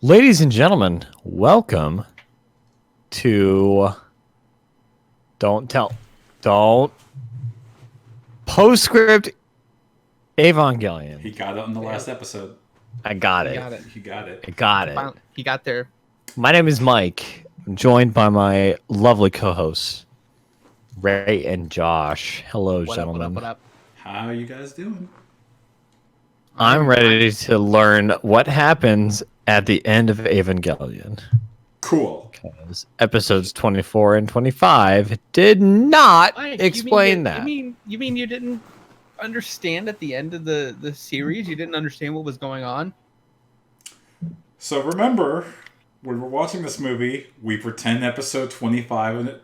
Ladies and gentlemen, welcome to Don't Postscript Evangelion. He got it in the last episode. I got He it. got it. He got it. I got it. He got there. My name is Mike. I'm joined by my lovely co-hosts, Ray and Josh. Hello, gentlemen. What up? How are you guys doing? I'm ready to learn what happens at the end of Evangelion. Cool. Because episodes 24 and 25 did not Mike, explain that. You mean you didn't understand at the end of the series? You didn't understand what was going on? So remember, when we're watching this movie, we pretend episode 25 and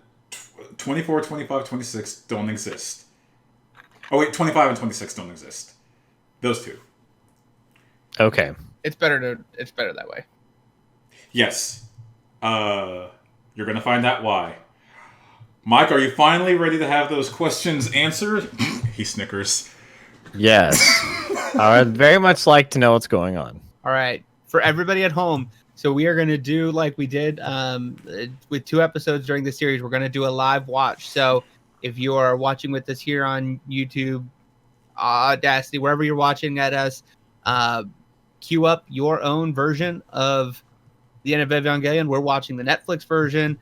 24, 25, 26 don't exist. Oh wait, 25 and 26 don't exist. Those two. Okay. It's better that way. Yes. You're gonna find out why. Mike, are you finally ready to have those questions answered? He snickers. Yes. I would very much like to know what's going on. All right, for everybody at home. So we are going to do like we did with 2 episodes during the series. We're going to do a live watch. So if you are watching with us here on YouTube, Audacity, wherever you're watching at us, queue up your own version of the End of Evangelion. We're watching the Netflix version.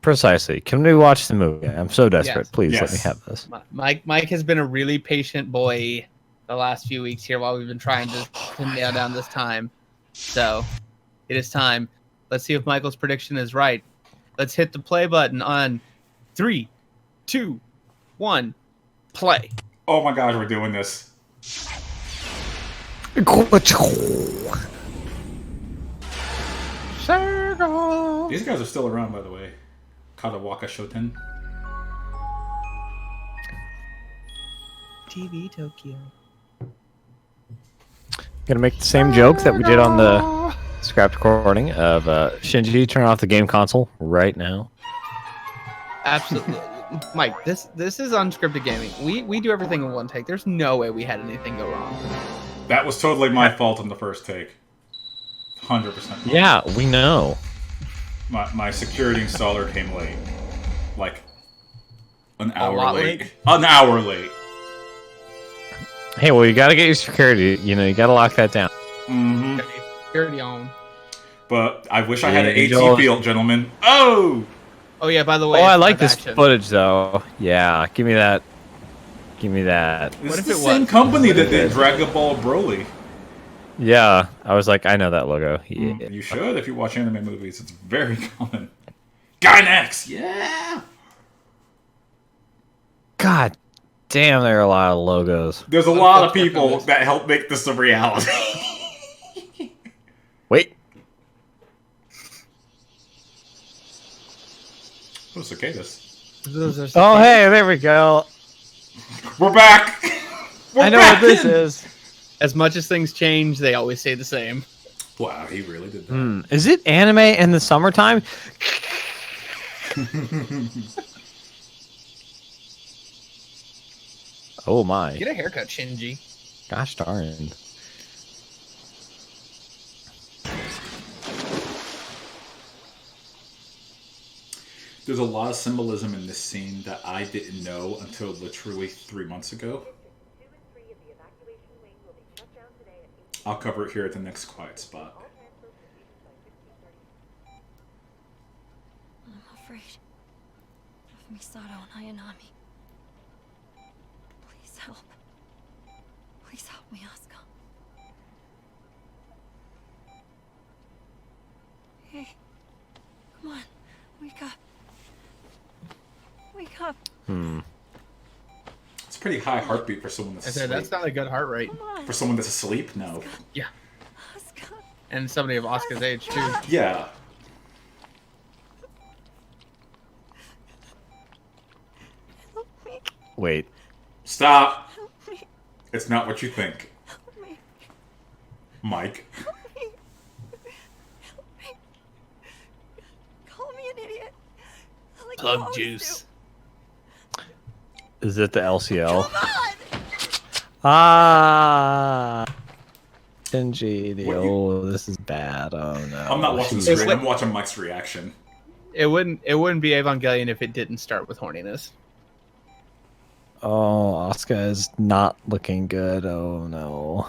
Precisely. Can we watch the movie? I'm so desperate. Yes. Please Yes. let me have this. Mike has been a really patient boy the last few weeks here while we've been trying to nail down this time. So it is time. Let's see if Michael's prediction is right. Let's hit the play button on 3, 2, 1, play. Oh my gosh, we're doing this. Circle. These guys are still around, by the way. Katawaka Shoten. TV Tokyo. Gonna make the same joke that we did on the scrapped recording of Shinji, turn off the game console right now. Absolutely. Mike, this is unscripted gaming. We do everything in one take. There's no way we had anything go wrong. That was totally my fault on the first take. 100%. Yeah, we know. My security installer came late. Like, an hour lot late. late? An hour late. Hey, well, you gotta get your security. You know, you gotta lock that down. Mm-hmm. Security on. But I wish I had an Angel. AT field, gentlemen. Oh! Oh yeah, by the way. Oh, I it's like live this action. footage, though. Yeah, give me that. Give me that. This What is if the it same was? company that did Dragon Ball Broly. Yeah, I was like, I know that logo. Yeah. You should if you watch anime movies. It's very common. Gynex! Yeah! God damn, there are a lot of logos. There's a lot of people that help make this a reality. Wait. Oh, cicadas. Oh, hey, there we go. We're back! We're I know back what this in! is. As much as things change, they always stay the same. Wow, he really did that. Is it anime in the summertime? Oh my. Get a haircut, Shinji. Gosh darn. There's a lot of symbolism in this scene that I didn't know until literally 3 months ago. I'll cover it here at the next quiet spot. I'm afraid of Misato and Ayanami. Please help. Please help me, Asuka. Hey, come on, wake up. Wake up. It's a pretty high heartbeat for someone that's I said asleep. that's not a good heart rate. Come on. For someone that's asleep? No. Yeah, Asuka. and somebody of Asuka's age too. Yeah. Help me. Wait. Stop! Help me. It's not what you think. Help me. Mike. Help me. Help me. Call me an idiot. Like you Plug always juice. Is it the do. LCL? Come on. Ah. Shinji, this is bad. Oh no. I'm not watching the It's screen. like- I'm watching Mike's reaction. It wouldn't be Evangelion if it didn't start with horniness. Oh, Asuka is not looking good. Oh no.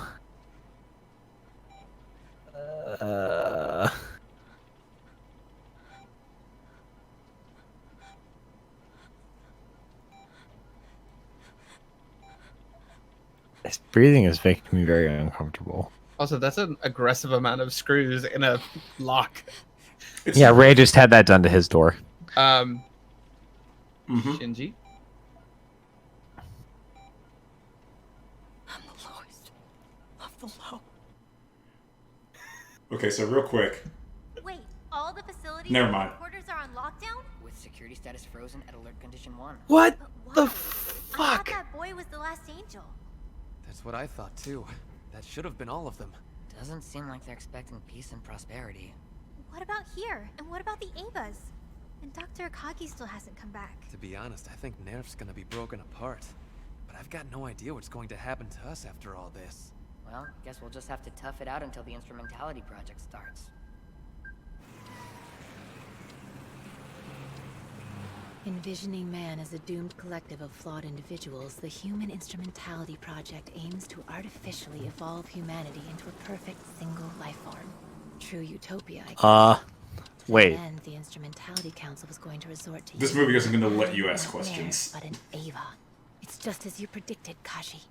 His breathing is making me very uncomfortable. Also, that's an aggressive amount of screws in a lock. Yeah, Ray just had that done to his door. Mhm. Shinji. I'm the lowest of the low. Okay, so real quick. Wait, all the facilities Never and mind. headquarters are on lockdown? With security status frozen at alert condition 1. What But the why? I thought fuck? that boy was the last angel. That's what I thought too. That should have been all of them. Doesn't seem like they're expecting peace and prosperity. What about here? And what about the Avas? And Dr. Akagi still hasn't come back. To be honest, I think Nerf's gonna be broken apart. But I've got no idea what's going to happen to us after all this. Well, guess we'll just have to tough it out until the instrumentality project starts. Envisioning man as a doomed collective of flawed individuals, the Human Instrumentality Project aims to artificially evolve humanity into a perfect single life form. True utopia, I guess. Wait. And the Instrumentality Council was going to resort to This movie isn't going to let you ask questions. But an Ava. It's just as you predicted, Kashi.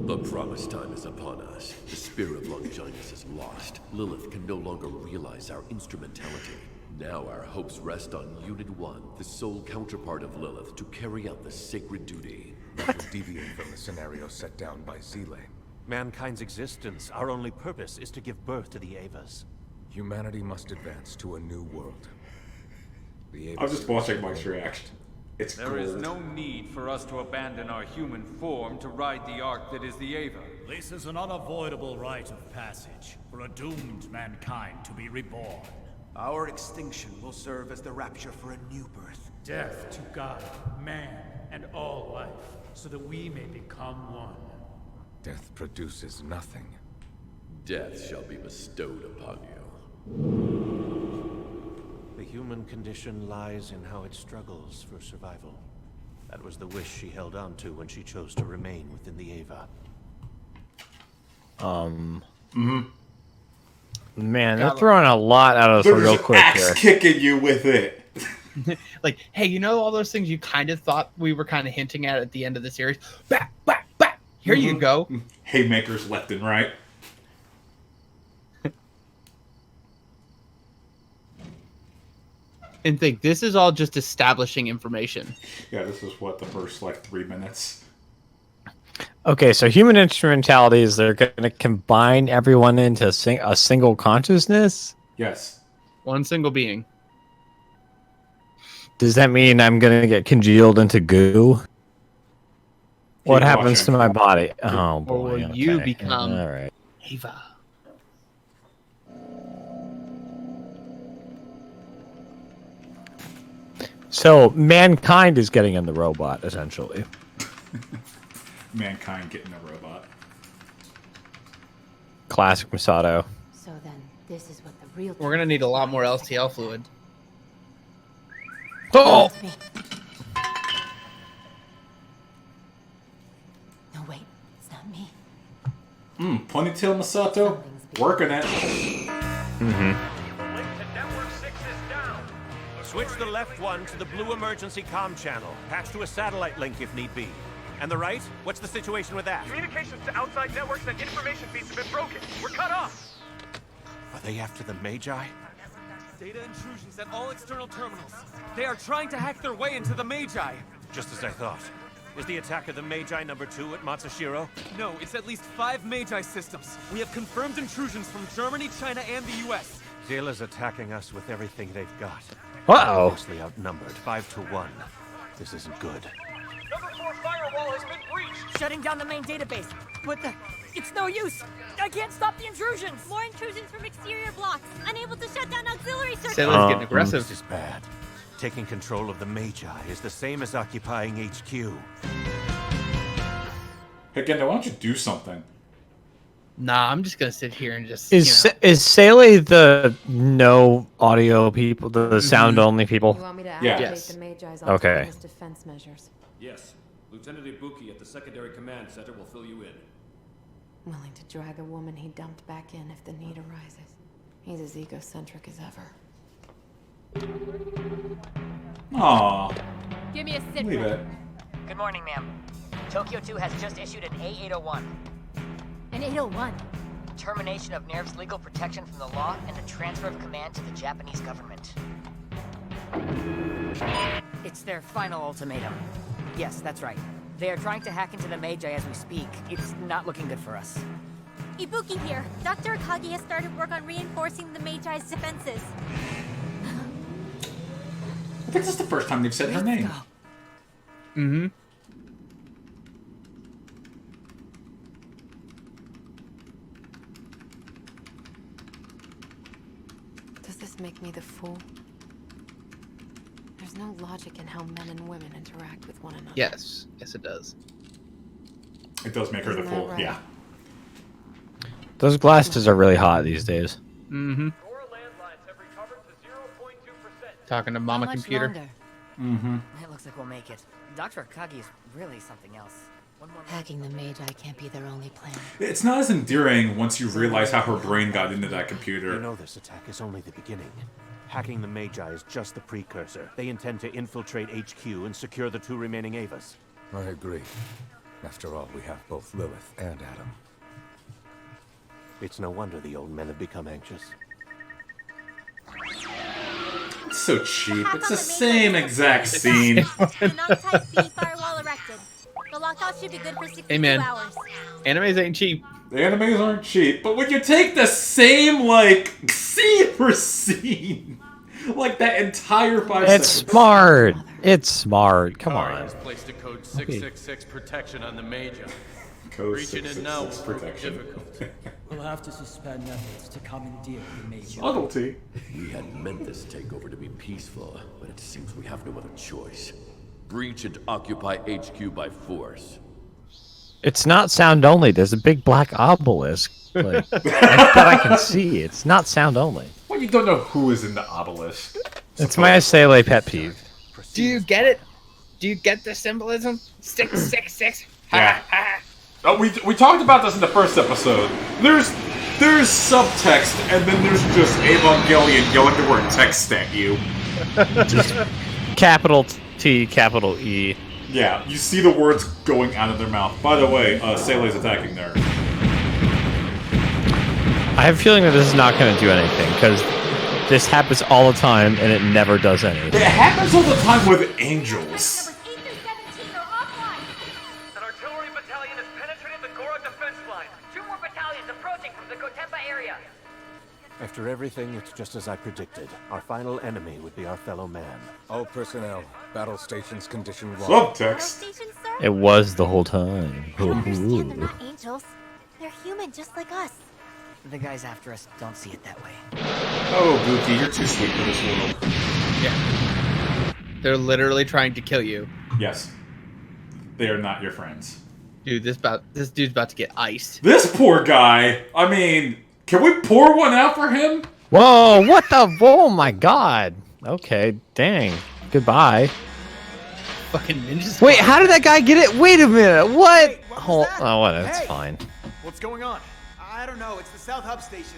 The promised time is upon us. The spear of Longinus is lost. Lilith can no longer realize our instrumentality. Now our hopes rest on Unit 1, the sole counterpart of Lilith, to carry out the sacred duty. That would deviate from the scenario set down by Zile. Mankind's existence, our only purpose, is to give birth to the Avas. Humanity must advance to a new world. The I'm just watching Mike's reaction. It's There is no need for us to abandon our human form to ride the ark that is the Ava. This is an unavoidable rite of passage for a doomed mankind to be reborn. Our extinction will serve as the rapture for a new birth. Death to God, man, and all life, so that we may become one. Death produces nothing. Death shall be bestowed upon you. The human condition lies in how it struggles for survival. That was the wish she held on to when she chose to remain within the Ava. Man, they're throwing a lot at us They're real just quick axe here. kicking you with it. Like, hey, you know all those things you kind of thought we were kind of hinting at the end of the series? Back, back, back! Here you go. Haymakers left and right. And think, this is all just establishing information. Yeah, this is what, the first, 3 minutes? Okay, so human instrumentalities, they're going to combine everyone into a single consciousness? Yes. One single being. Does that mean I'm going to get congealed into goo? What happens to my body? Oh, boy. Or will you okay. become All right. Ava? So, mankind is getting in the robot, essentially. Mankind getting a robot. Classic Masato. So then, this is what the real... We're gonna need a lot more LTL fluid. Oh! Me. No, wait. It's not me. Ponytail Masato? Working it. Switch the left one to the blue emergency comm channel. Patch to a satellite link if need be. And the right? What's the situation with that? Communications to outside networks and information feeds have been broken. We're cut off. Are they after the Magi? Data intrusions at all external terminals. They are trying to hack their way into the Magi. Just as I thought. Is the attack of the Magi number 2 at Matsushiro? No, it's at least 5 Magi systems. We have confirmed intrusions from Germany, China, and the US. Zila's attacking us with everything they've got. Uh-oh. Mostly outnumbered, 5-1. This isn't good. Number 4 firewall has been breached. Shutting down the main database. But it's no use. I can't stop the intrusions. More intrusions from exterior blocks. Unable to shut down auxiliary circuits. Sailor's getting aggressive. This is bad. Taking control of the Magi is the same as occupying HQ. Again, why don't you do something? Nah, I'm just gonna sit here and just. Is Sele the no audio people, the sound only people? You want me to activate Yes. the Magi's Okay. autonomous defense measures? Yes. Lieutenant Ibuki at the secondary command center will fill you in. Willing to drag a woman he dumped back in if the need arises. He's as egocentric as ever. Aww. Give me a sit Leave rep. it. Good morning, ma'am. Tokyo 2 has just issued an A801. An 801. Termination of NERV's legal protection from the law and the transfer of command to the Japanese government. It's their final ultimatum. Yes, that's right. They are trying to hack into the Magi as we speak. It's not looking good for us. Ibuki here. Dr. Akagi has started work on reinforcing the Magi's defenses. I think this is the first time they've said her name. Mm-hmm. Does this make me the fool? There's no logic in how men and women interact with one another. Yes. Yes, it does. It does make her the Isn't that fool, right? yeah. Those glasses are really hot these days. Mm-hmm. Talking to Mama How much Computer. longer? Mm-hmm. It looks like we'll make it. Dr. Akagi is really something else. Hacking the Magi can't be their only plan. It's not as endearing once you realize how her brain got into that You computer. know this attack is only the beginning. Hacking the Magi is just the precursor. They intend to infiltrate HQ and secure the 2 remaining Avas. I agree. After all, we have both Lilith and Adam. It's no wonder the old men have become anxious. It's so cheap. It's the same exact scene. An on-type B firewall erected. The lockout should be good for 62 Hey, man. hours. Animes ain't cheap. The animes aren't cheap, but when you take the same, like, scene for scene, like that entire 5 It's seconds. smart. It's smart. Come Alright, on. has placed a code 666 protection on the Magi. Code Reaching in now will 666 prove protection. difficult. We'll have to suspend efforts to commandeer the Magi. Subtlety. We had meant this takeover to be peaceful, but it seems we have no other choice. Breach and occupy HQ by force. It's not sound only. There's a big black obelisk like, that I can see. It's not sound only. Well, you don't know who is in the obelisk. It's my Sele pet peeve. Do you get it? Do you get the symbolism? 666. Yeah. Oh, we talked about this in the first episode. There's subtext, and then there's just Evangelion yelling the word text at you. Just capital T, capital E. Yeah, you see the words going out of their mouth. By the way, Sele's attacking there. I have a feeling that this is not going to do anything, because this happens all the time, and it never does anything. It happens all the time with angels. An artillery battalion has penetrated the Gora defense line. 2 more battalions approaching from the Gotemba area. After everything, it's just as I predicted. Our final enemy would be our fellow man. All personnel, battle stations condition 1. Subtext. It was the whole time. I don't understand. They're Ooh. not angels. They're human, just like us. The guys after us don't see it that way. Oh, Buki, you're too sweet for this world. Yeah. They're literally trying to kill you. Yes. They are not your friends. Dude, this dude's about to get iced. This poor guy. I mean, can we pour one out for him? Whoa, what the? Oh my god. Okay, dang. Goodbye. Fucking ninjas. Wait, how did that guy get it? Wait a minute. What? Oh, what? That's Hey! fine. What's going on? I don't know. It's the South Hub station.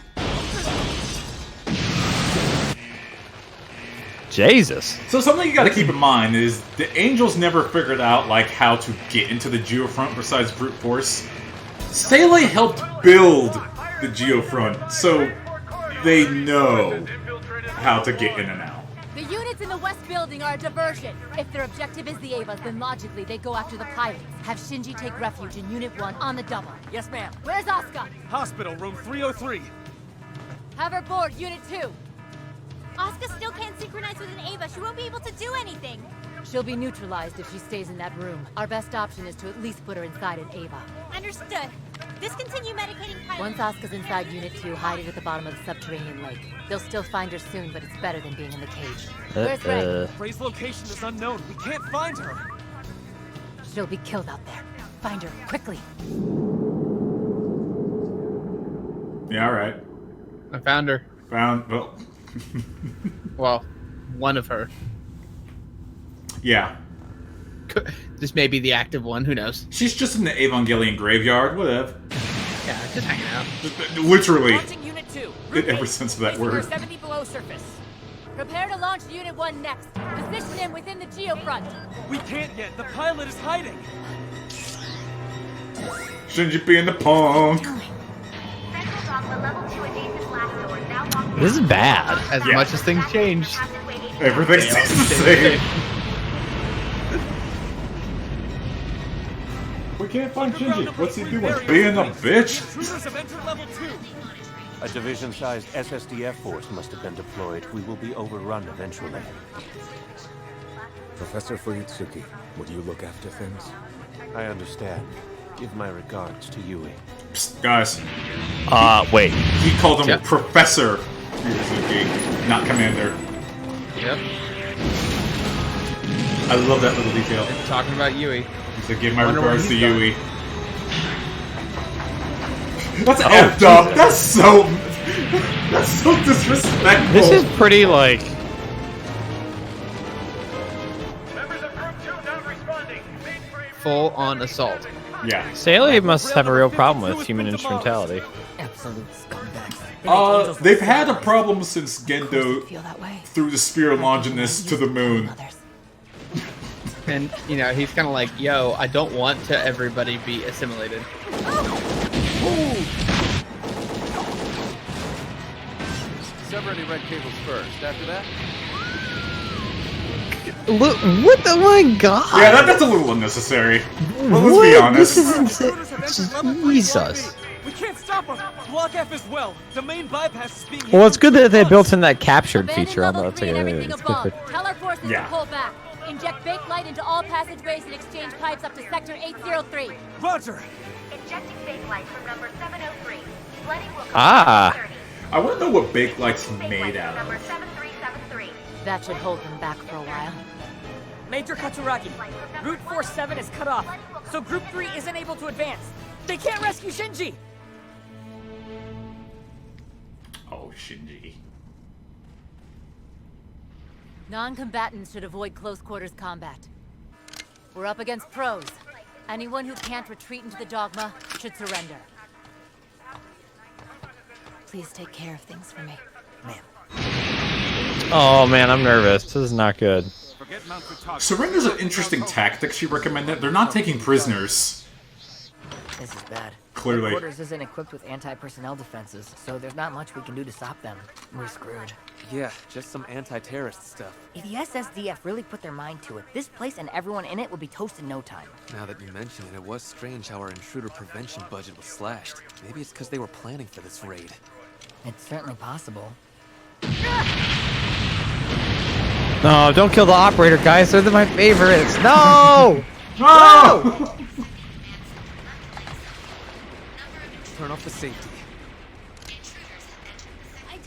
Jesus. So something you got to keep in mind is the angels never figured out like how to get into the Geofront besides brute force. Sele helped build the Geofront, so they know how to get in and out. The units in the west building are a diversion. If their objective is the Avas, then logically they go after the pilots. Have Shinji take refuge in Unit 1 on the double. Yes, ma'am. Where's Asuka? Hospital, room 303. Have her board Unit 2. Asuka still can't synchronize with an Ava. She won't be able to do anything. She'll be neutralized if she stays in that room. Our best option is to at least put her inside an Ava. Understood. Discontinue medicating Once pilots. Asuka's inside Unit 2, hide it at the bottom of the subterranean lake. They'll still find her soon, but it's better than being in the cage. Where's Ray? Ray's location is unknown. We can't find her. She'll be killed out there. Find her, quickly. Yeah, all right. I found her. Well, one of her. Yeah. This may be the active one. Who knows? She's just in the Evangelion graveyard. Whatever. Yeah, just hanging out. Literally. Launching Unit 2. In every sense of that word. 70 below surface. Prepare to launch Unit 1 next. Position him within the geofront. We can't yet. The pilot is hiding. Shinji being the punk. This is bad. As much as things change. Everything stays the same. We can't find Shinji. What's he doing? Being a bitch? Intruders have entered level 2. A division-sized SSDF force must have been deployed. We will be overrun eventually. Professor Fuyutsuki, would you look after things? I understand. Give my regards to Yui. Psst, guys. Wait. He called him Professor Fuyutsuki, not Commander. Yep. I love that little detail. Talking about Yui. He said, give my regards to Yui. That's effed up. That's so disrespectful. This is pretty like. Full on assault. Yeah. Saley must have a real problem with human instrumentality. Absolute scumbags. They've had a problem since Gendo threw the spear of Longinus to the moon. And, you know, he's kind of like, yo, I don't want to everybody be assimilated. Sever any red cables first. After that, Look, what the my god? Yeah, that's a little unnecessary. Well, let's be honest. This is insane. Jesus. we can't stop them. Block F as well. The main bypass is being. Well, it's good that they built in that captured feature on the. Level 3 and everything above. Tell our forces Yeah. to pull back. Inject bake light into all passageways and exchange pipes up to Sector 803. Roger. Injecting bake light from number 703. Flooding will come Ah. I want to know what Bake Light's made out of. number 7373. That should hold them back for a while. Major Katsuragi, Route 47 is cut off, so Group 3 isn't able to advance. They can't rescue Shinji! Oh, Shinji. Non-combatants should avoid close quarters combat. We're up against pros. Anyone who can't retreat into the dogma should surrender. Please take care of things for me. Oh man, I'm nervous. This is not good. Surrender's an interesting tactic she recommended. They're not taking prisoners. This is bad. Clearly. Headquarters isn't equipped with anti-personnel defenses, so there's not much we can do to stop them. We're screwed. Yeah, just some anti-terrorist stuff. If the SSDF really put their mind to it, this place and everyone in it would be toast in no time. Now that you mention it, it was strange how our intruder prevention budget was slashed. Maybe it's because they were planning for this raid. It's certainly possible. No, don't kill the operator, guys. They're my favorites. No! No! Turn off the safety. I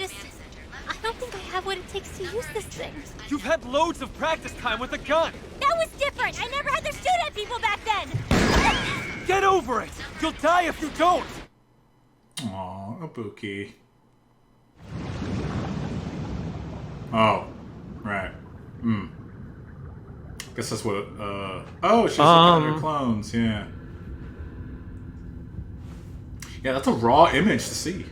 don't think I have what it takes to use this thing. You've had loads of practice time with a gun. That was different. I never had to shoot at people back then. Get over it. You'll die if you don't. Aw, Ibuki. Oh, right. Guess that's what. Oh, she's looking at her clones. Yeah. Yeah, that's a raw image to see.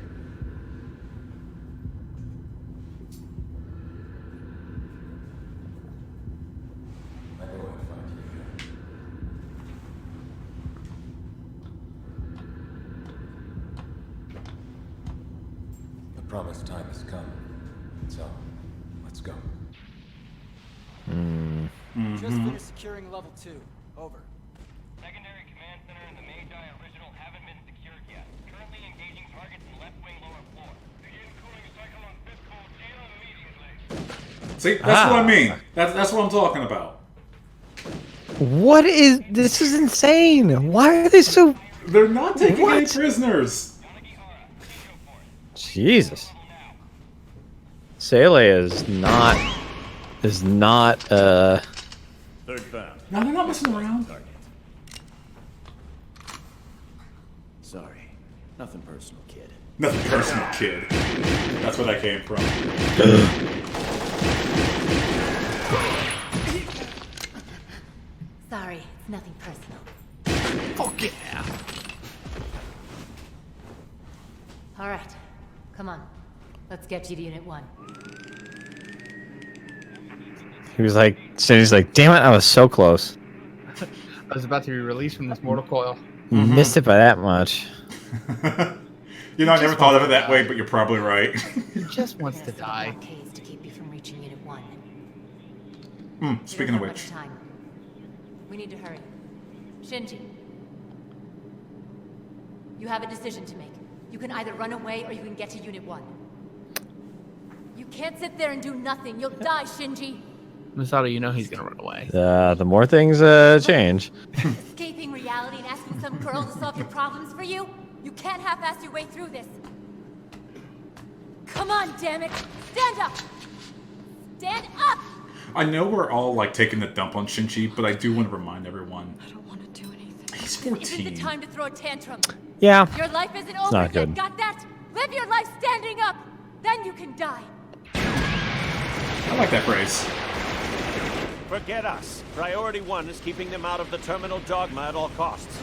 The promised time has come. So, let's go. Just finished securing level 2. Over. Secondary command center and the Magi original haven't been secured yet. Currently engaging targets in left wing lower floor. Begin cooling cycle on fifth cold steel immediately. See, that's what I mean. That's what I'm talking about. What is this? Is insane. Why are they so? They're not taking any prisoners. Jesus. Saley is not. No, they're not messing around. Sorry. Nothing personal, kid. Nothing personal, kid. That's where that came from. Sorry, it's nothing personal. Fuck yeah. All right, come on. Let's get you to Unit 1. He was like, Cindy's like, damn it, I was so close. I was about to be released from this mortal coil. You missed it by that much. You know, I never thought of it that way, but you're probably right. He just wants to die. Blockades to keep you from reaching Unit 1. Speaking of which. Time. We need to hurry. Shinji. You have a decision to make. You can either run away or you can get to Unit 1. You can't sit there and do nothing. You'll die, Shinji. Masato, you know he's gonna run away. The more things change. Escaping reality and asking some girl to solve your problems for you? You can't half-ass your way through this. Come on, damn it! Stand up! Stand up! I know we're all like taking the dump on Shinji, but I do want to remind everyone. I don't want to do anything. He's This 14. isn't the time to throw a tantrum. Yeah. Your life isn't It's over not yet, good. got that? Live your life standing up! Then you can die. I like that phrase. Forget us. Priority 1 is keeping them out of the terminal dogma at all costs.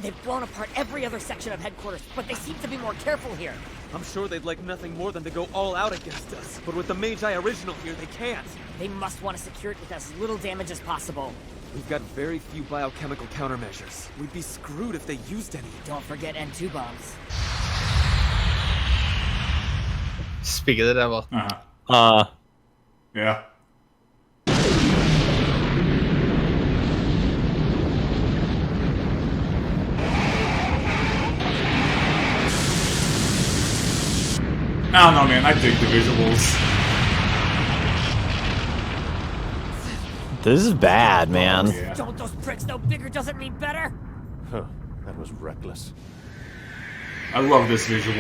They've blown apart every other section of headquarters, but they seem to be more careful here. I'm sure they'd like nothing more than to go all out against us. But with the Magi original here, they can't. They must want to secure it with as little damage as possible. We've got very few biochemical countermeasures. We'd be screwed if they used any. Don't forget N2 bombs. Speak of the devil. Yeah. I don't know, man. I dig the visuals. This is bad, man. Yeah. Don't those pricks know bigger doesn't mean better? Huh, that was reckless. I love this visual.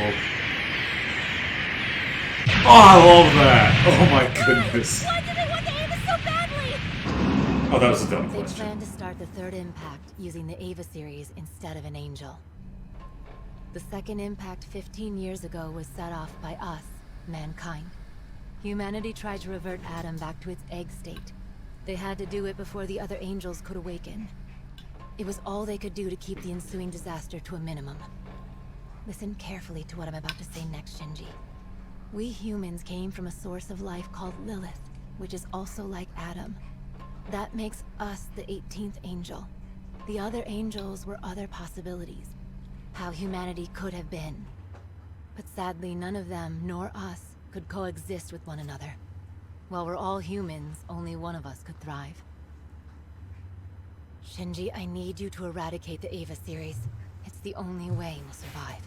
Oh, I love that. Oh my goodness. Why did they want the Ava so badly? Oh, that was a dumb They question. plan to start the third impact using the Ava series instead of an angel. The second impact 15 years ago was set off by us, mankind. Humanity tried to revert Adam back to its egg state. They had to do it before the other angels could awaken. It was all they could do to keep the ensuing disaster to a minimum. Listen carefully to what I'm about to say next, Shinji. We humans came from a source of life called Lilith, which is also like Adam. That makes us the 18th angel. The other angels were other possibilities. How humanity could have been. But sadly, none of them, nor us, could coexist with one another. While we're all humans, only one of us could thrive. Shinji, I need you to eradicate the Ava series. It's the only way we'll survive.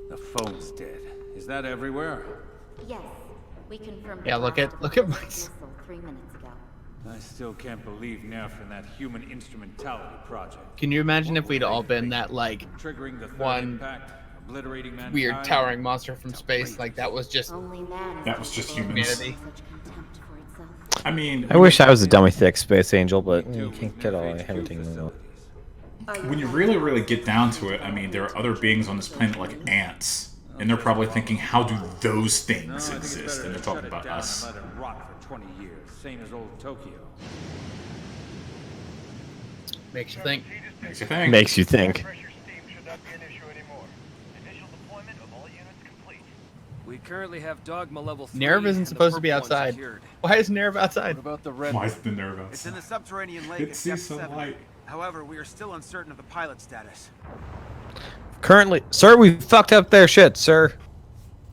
The phone's dead. Is that everywhere? Yes. We confirmed. Yeah, look at my. 3 minutes ago. I still can't believe Nerf and that human instrumentality project. Can you imagine if we'd all been that like Triggering the third one impact, obliterating mankind. weird towering monster from space? Like that was just That was just humans. humanity. I mean, I wish I was a dummy thick space angel, but you can't get all everything. when you really, really get down to it, I mean, there are other beings on this planet like ants. And they're probably thinking, how do those things exist? And they're talking about us. Let it rot for 20 years, same as old Tokyo. Makes you think. Makes you think. Makes you think. We currently have dogma level 3. Nerv isn't and the supposed to be purple one's outside. secured. Why is Nerv outside? What about the red Why one? is the nerve It's in outside? the subterranean lake It at sees depth some 7. light. However, we are still uncertain of the pilot status. Currently, sir, we fucked up their shit, sir.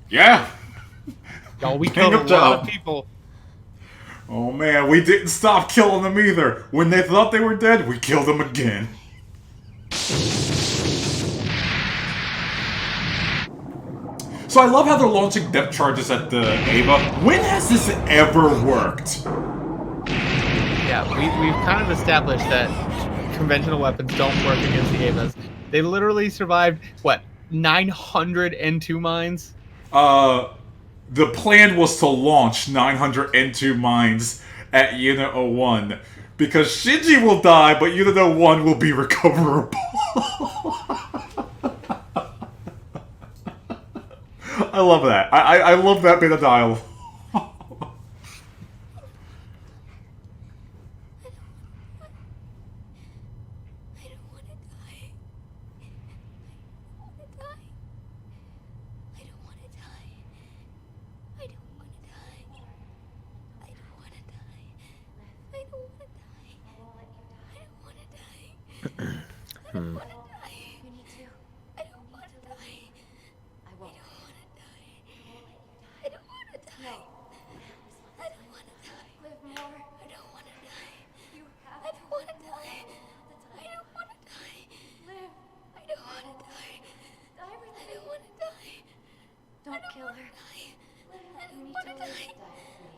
Yeah. Y'all, we Hang killed a up lot job. of people. Oh man, we didn't stop killing them either. When they thought they were dead, we killed them again. So I love how they're launching depth charges at the Ava. When has this ever worked? Yeah, we've kind of established that conventional weapons don't work against the Avas. They literally survived, what, 900 N2 mines? The plan was to launch 900 N2 mines at Unit 01. Because Shinji will die, but Unido 1 will be recoverable. I love that. I love that bit of dialogue. Don't kill her. I don't want to die.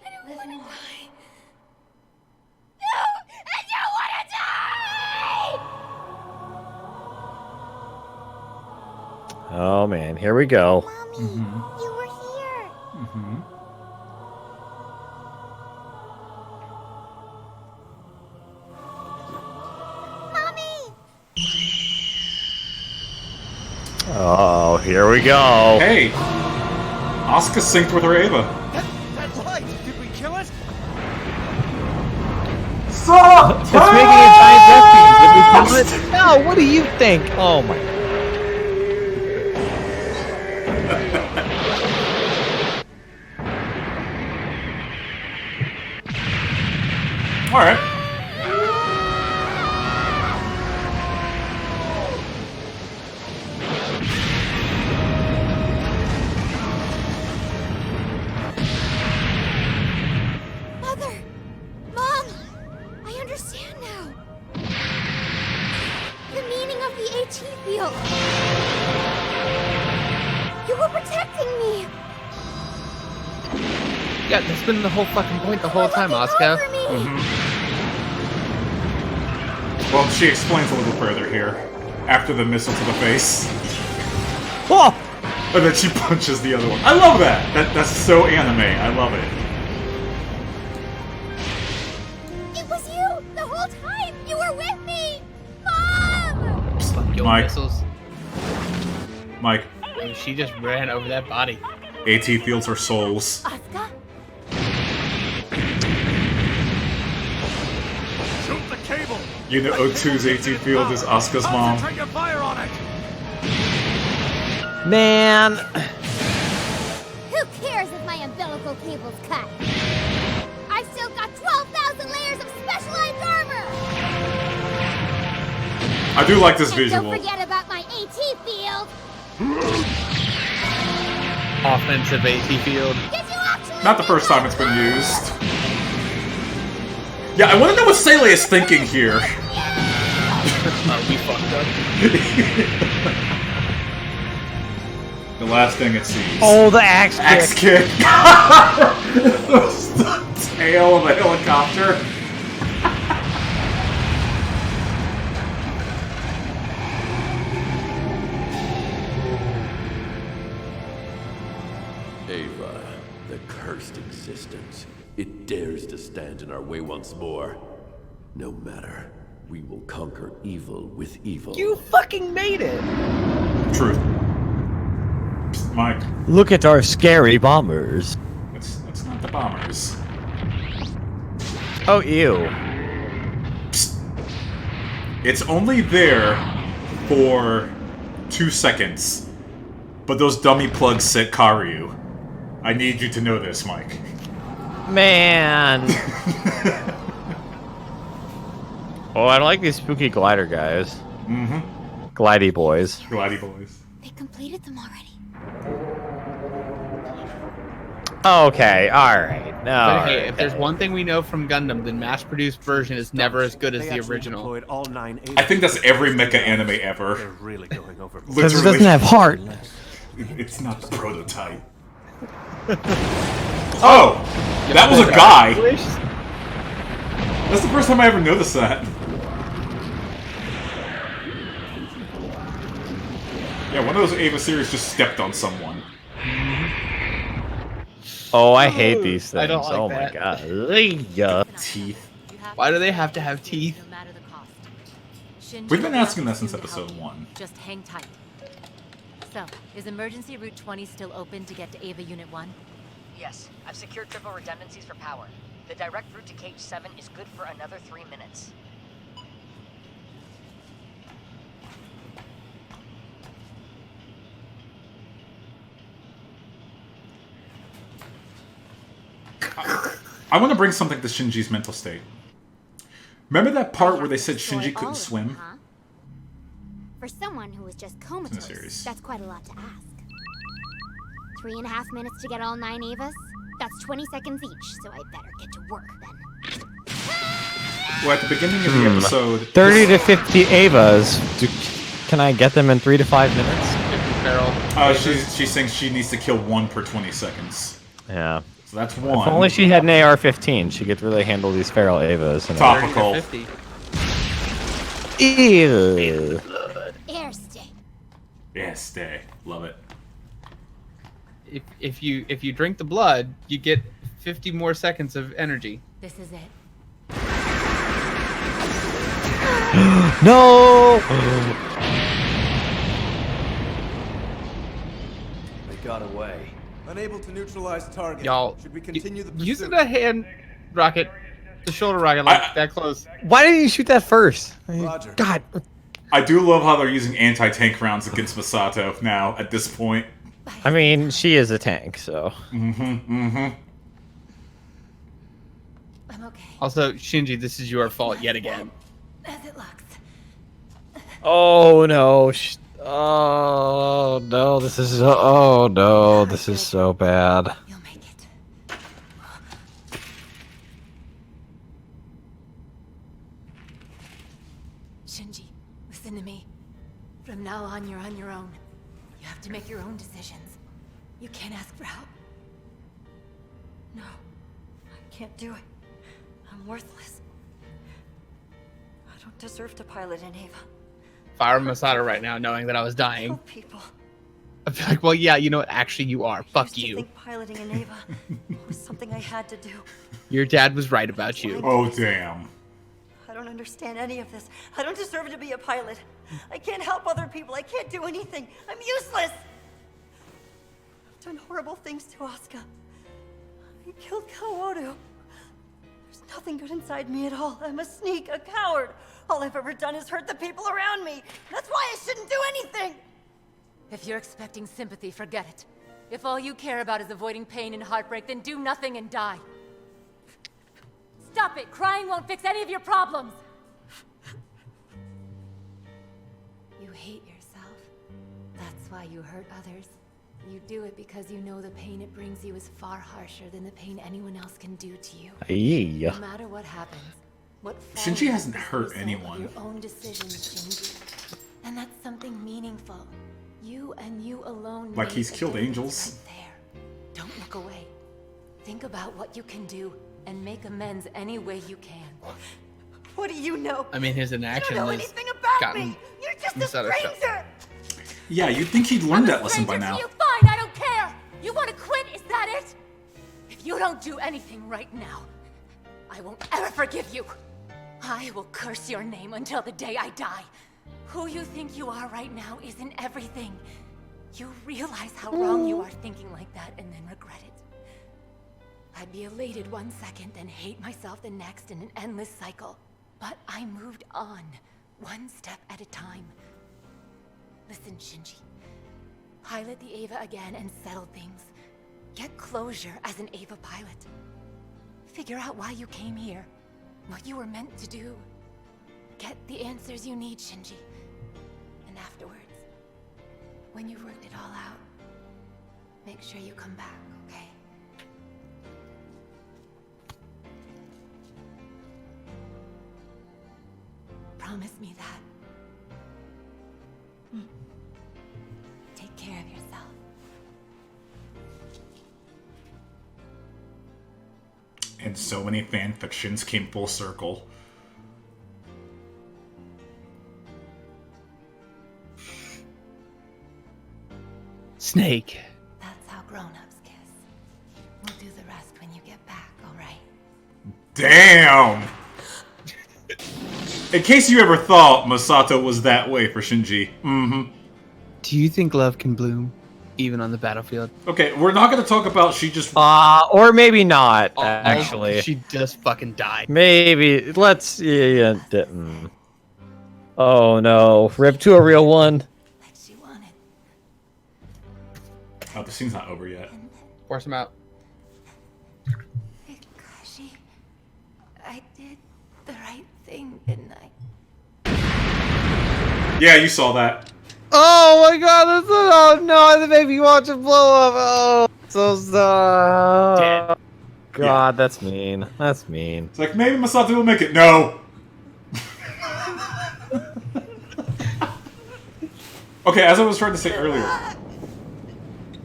I don't want to die. No! I don't want to die! Oh man, here we go. Mommy, you were here. Mommy! Oh, here we go. Hey! Asuka synced with her Ava. That light! Did we kill it? Stop! It's making a giant death beam. Did we kill it? No, what do you think? Oh my. Alright. Mother! Mom! I understand now. The meaning of the AT field. You were protecting me. Yeah, that's been the whole fucking point the whole time, Asuka. Well, she explains a little further here. After the missile to the face. Oh! And then she punches the other one. I love that! That's so anime. I love it. It was you the whole time. You were with me. Mom! Fuck your Mike. missiles. Mike, I mean, she just ran over that body. AT fields are souls. Asuka? Shoot the cable! Unit 02's AT field is Asuka's mom. Concentrate your fire on it! Man. Who cares if my umbilical cable's cut? I've still got 12,000 layers of specialized armor! I do like this And visual. don't forget about my AT field! Offensive AT field. Did you actually Not the first time it's been used. Yeah, I want to know what Sele is thinking here. We fucked up. The last thing it sees. Oh, the axe kick. Axe kick. The tail of a helicopter. Ava, the cursed existence. It dares to stand in our way once more. No matter. We will conquer evil with evil. You fucking made it! Truth. Mike. Look at our scary bombers. It's not the bombers. Oh, ew. Psst. It's only there for 2 seconds. But those dummy plugs said Karyu. I need you to know this, Mike. Man. Oh, I like these spooky glider guys. Mm-hmm. Glidey boys. Glidey boys. They completed them already. Okay, alright. But hey, if there's one thing we know from Gundam, the mass-produced version is never as good as They the actually original. deployed all 9 I think that's every mecha anime ever. They're really going over. Because it doesn't have heart. It's not the prototype. Oh! That was a guy! That's the first time I ever noticed that. Yeah, one of those Ava series just stepped on someone. Oh, I hate these things. I don't like oh that. my god. Yeah. Teeth. Why do they have to have teeth? No matter the cost. Shinji We've been will asking be that since soon to help episode you. 1. Just hang tight. So, is emergency route 20 still open to get to Ava Unit 1? Yes, I've secured triple redundancies for power. The direct route to Cage 7 is good for another 3 minutes. I want to bring something to Shinji's mental state. Remember that part where they said Shinji All couldn't of swim? them, huh? For someone who was just comatose, series. that's quite a lot to ask. 3.5 minutes to get all 9 Avas? That's 20 seconds each, so I better get to work then. Well, at the beginning of the episode... 30 to 50 Avas. Can I get them in 3 to 5 minutes? She's saying she needs to kill 1 per 20 seconds. Yeah. So that's 1. If only she had an AR-15, she could really handle these feral Avas. Topical. Ew. Air stay. Yeah, stay. Love it. If you drink the blood, you get 50 more seconds of energy. This is it. No! They got away. Unable to neutralize target. Y'all, should we continue the pursuit? using the hand rocket, the shoulder rocket, like that close. Why didn't you shoot that first? Roger. God. I do love how they're using anti-tank rounds against Masato now, at this point. I mean, she is a tank, so. I'm okay. Also, Shinji, this is your fault yet again. As it looks. Oh no. Oh no, this is oh no, this is so bad. You'll make it. Shinji, listen to me. From now on, you're on your own. You have to make your own decisions. You can't ask for help. No, I can't do it. I'm worthless. I don't deserve to pilot an Ava. Fire Masato right now, knowing that I was dying. Kill people. I feel like, well, yeah, you know what? Actually, you are. Fuck I you. think piloting an Ava was something I had to do. Your dad was right about you. Oh, damn. I don't understand any of this. I don't deserve to be a pilot. I can't help other people. I can't do anything. I'm useless. I've done horrible things to Asuka. I killed Kaworu. There's nothing good inside me at all. I'm a sneak, a coward. All I've ever done is hurt the people around me. That's why I shouldn't do anything. If you're expecting sympathy, forget it. If all you care about is avoiding pain and heartbreak, then do nothing and die. Stop it! Crying won't fix any of your problems! You hate yourself. That's why you hurt others. You do it because you know the pain it brings you is far harsher than the pain anyone else can do to you. Yeah. No matter what happens, what Shinji hasn't follows is hurt the result of anyone. Your own decisions, Shinji. And that's something meaningful. You and you alone. Like made he's a killed difference angels. right there. Don't look away. Think about what you can do and make amends any way you can. What do you know? I mean, his inaction You don't know has anything about gotten me. You're just a Masato shut. stranger. Yeah, you'd think he'd learned that lesson by now. You fine, I don't care. You want to quit? Is that it? If you don't do anything right now, I won't ever forgive you. I will curse your name until the day I die. Who you think you are right now isn't everything. You realize how wrong you are thinking like that and then regret it. I'd be elated 1 second, then hate myself the next in an endless cycle. But I moved on, one step at a time. Listen, Shinji. Pilot the Ava again and settle things. Get closure as an Ava pilot. Figure out why you came here, what you were meant to do. Get the answers you need, Shinji. And afterwards, when you've worked it all out, make sure you come back, okay? Promise me that. Take care of yourself. And so many fan fictions came full circle. Snake. That's how grown-ups kiss. We'll do the rest when you get back, all right? Damn! In case you ever thought Masato was that way for Shinji. Mm-hmm. Do you think love can bloom, even on the battlefield? Okay, we're not going to talk about she just... or maybe not, actually. She just fucking died. Maybe. Let's... Oh, no. Rip to a real one. Oh, the scene's not over yet. Force him out. Kakashi, I did the right thing, didn't I? Yeah, you saw that. Oh my god, that's oh no, that made me watch it blow up. Oh, so sad. God, that's mean. That's mean. It's like, maybe Masato will make it. No! Okay, as I was trying to say earlier,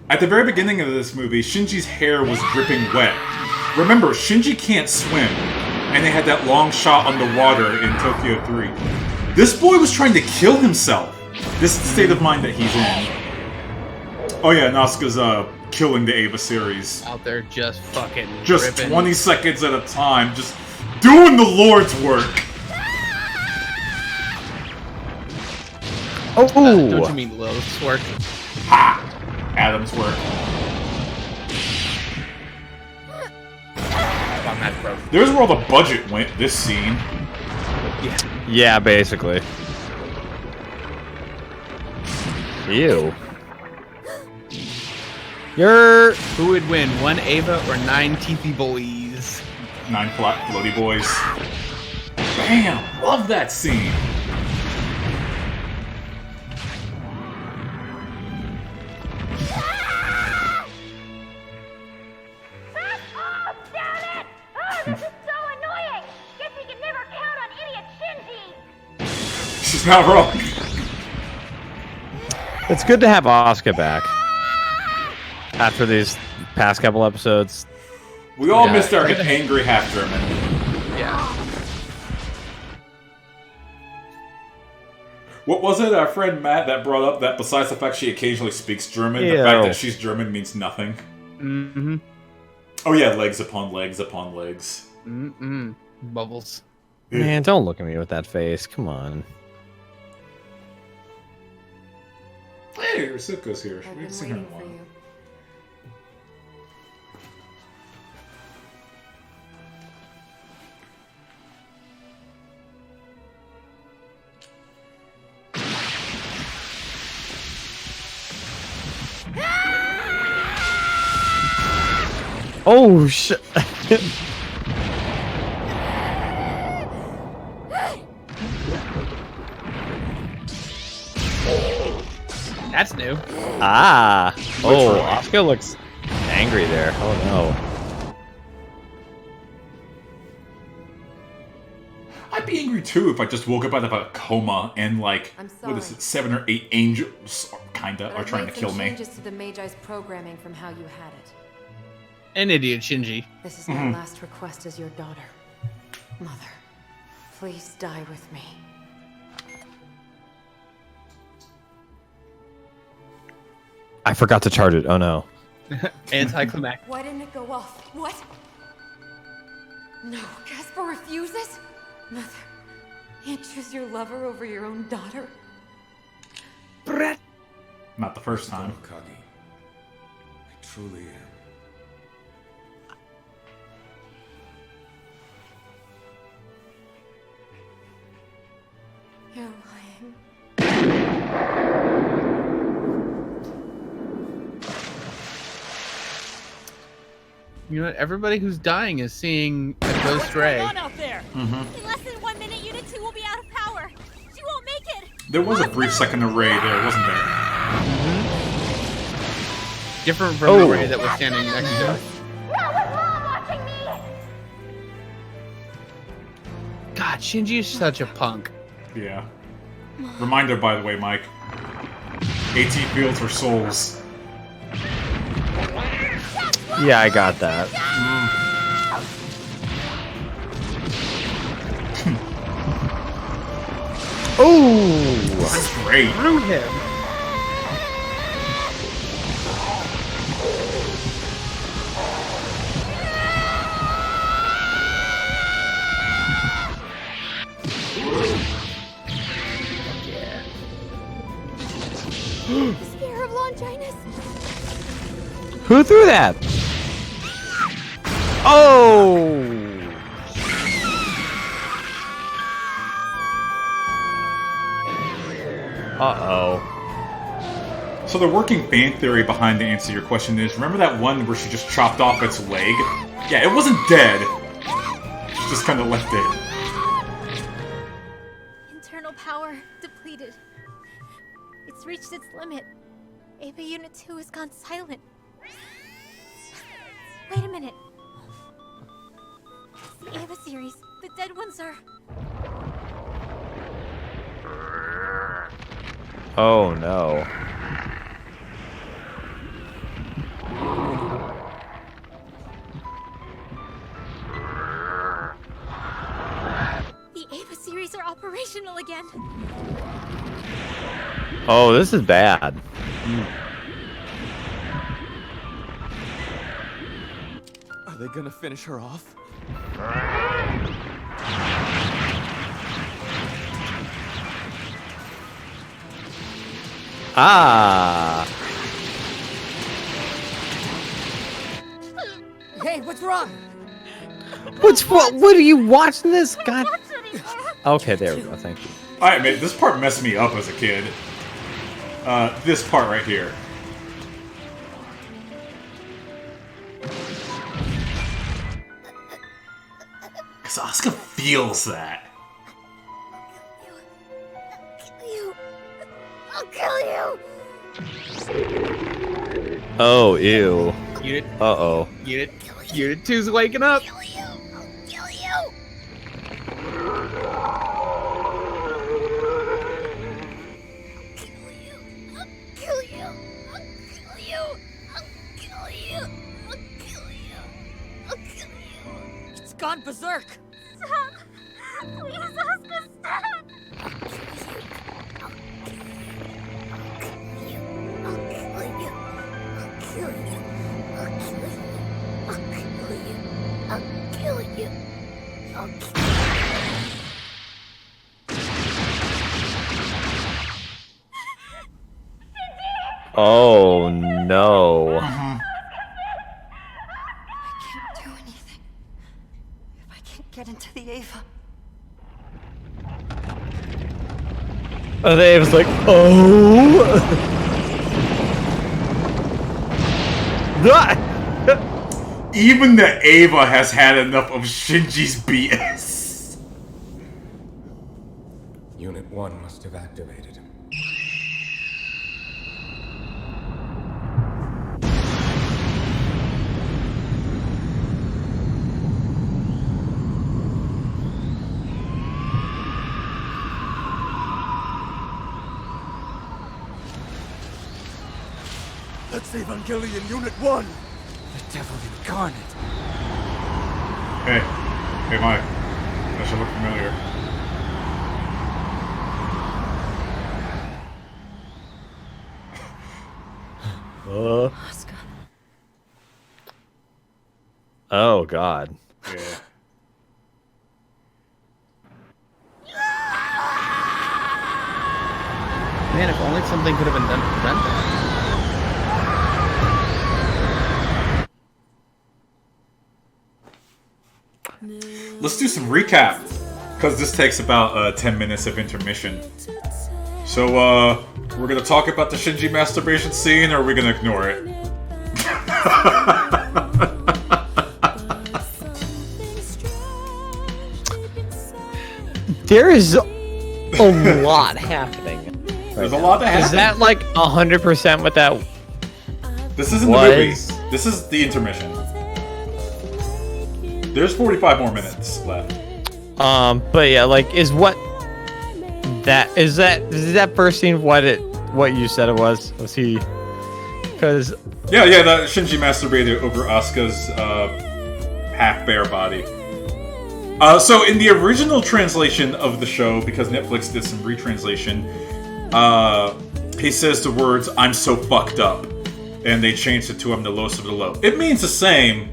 at the very beginning of this movie, Shinji's hair was dripping wet. Remember, Shinji can't swim, and they had that long shot on the water in Tokyo 3. This boy was trying to kill himself. This is the state of mind that he's in. Oh yeah, Nasuka's killing the Eva series. Out there just fucking Just ripping. 20 seconds at a time, just doing the Lord's work. Oh! Don't you mean Lilith's work? Ha! Adam's work. There's where all the budget went, this scene. Yeah, basically. Ew. Who would win, 1 Ava or 9 teethy boys? 9 floaty boys. Bam! Love that scene. She's not wrong. It's good to have Asuka back. After these past couple episodes. We all missed our angry half-German. Yeah. What was it, our friend Matt, that brought up that besides the fact she occasionally speaks German, the fact that she's German means nothing? Mm-hmm. Oh yeah, legs upon legs upon legs. Mm-mm. Bubbles. Man, don't look at me with that face. Come on. Hey, Rasuko's here. We haven't seen her in a while. Oh shit. That's new. Ah. Oh, Asuka looks angry there. Oh no. I'd be angry too if I just woke up out of a coma and like, what is it, 7 or 8 angels kinda are trying to kill me. Changes to the Magi's programming from how you had it. An idiot, Shinji. This is my last request as your daughter. Mother, please die with me. I forgot to charge it. Oh no. Anticlimactic. Why didn't it go off? What? No, Casper refuses? Mother, you choose your lover over your own daughter? Brett. Not the first time. Kagi. I truly am. You're lying. You know what? Everybody who's dying is seeing a ghost ray. out there? In less than 1 minute, Unit 2 will be out of power. She won't make it. There was a brief second of Ray there, wasn't there? Different from the ray that was standing next to it. Not with Mom watching me. God, Shinji is such a punk. Yeah. Reminder, by the way, Mike. AT fields are souls. Yeah, I got that. Oh, that's great. Through him. Who threw that? Oh! Uh-oh. So the working fan theory behind the answer to your question is, remember that one where she just chopped off its leg? Yeah, it wasn't dead. She just kind of left it. Internal power depleted. It's reached its limit. Ava Unit 2 has gone silent. Wait a minute. It's the Ava series. The dead ones are... Oh no. The Ava series are operational again. Oh, this is bad. Are they gonna finish her off? Ah. Hey, what's wrong? What are you watching this? God. Okay, there we go. Thank you. Alright, man, this part messed me up as a kid. This part right here. Because Asuka feels that. I'll kill you! Oh, ew. Unit. Uh-oh. Unit 2's waking up. Kill you! It's gone berserk. Stop! Please, Asuka, stop! Oh no. I can't do anything if I can't get into the Ava. And Ava's like, oh. Even the Ava has had enough of Shinji's BS. Unit 1 must have activated. That's Evangelion Unit 1! The devil incarnate. Hey. Hey, Mike. That should look familiar. Asuka. Oh god. Yeah. Man, if only something could have been done to prevent that. Let's do some recap, because this takes about 10 minutes of intermission. So, we're gonna talk about the Shinji masturbation scene, or are we gonna ignore it? There is a lot happening. There's a lot that happens. Is that like 100% what that This isn't the movie. This is the intermission. There's 45 more minutes left. But yeah, like, is that first scene what you said it was? Was he? Because yeah, that Shinji masturbated over Asuka's half-bare body. So in the original translation of the show, because Netflix did some retranslation, he says the words "I'm so fucked up," and they changed it to "I'm the lowest of the low." It means the same,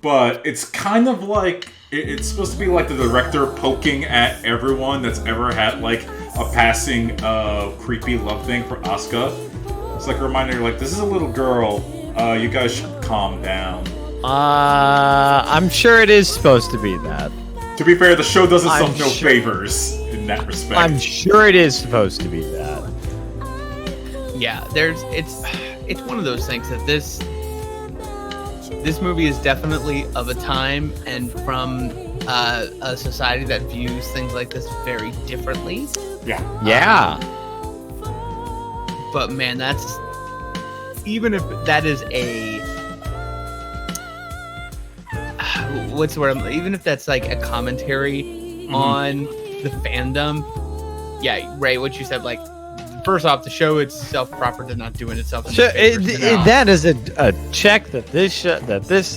but it's kind of like it's supposed to be like the director poking at everyone that's ever had like a passing creepy love thing for Asuka. It's like a reminder, like, this is a little girl You guys should calm down. I'm sure it is supposed to be that. To be fair, the show does itself no favors in that respect. I'm sure it is supposed to be that. Yeah, it's one of those things that this movie is definitely of a time and from a society that views things like this very differently. Yeah. But man, that's even if that is a what's the word? Even if that's like a commentary on the fandom. Yeah, Ray, what you said, like, first off, the show itself proper to not doing itself. That is a check that this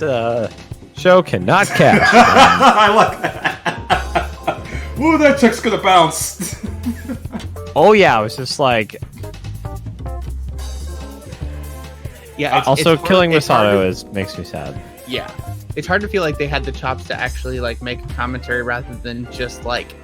show cannot cash. I like that. Ooh, that check's gonna bounce. Oh yeah, I was just like, yeah. Also, it's killing hard, Masato makes me sad. Yeah, it's hard to feel like they had the chops to actually like make a commentary rather than just like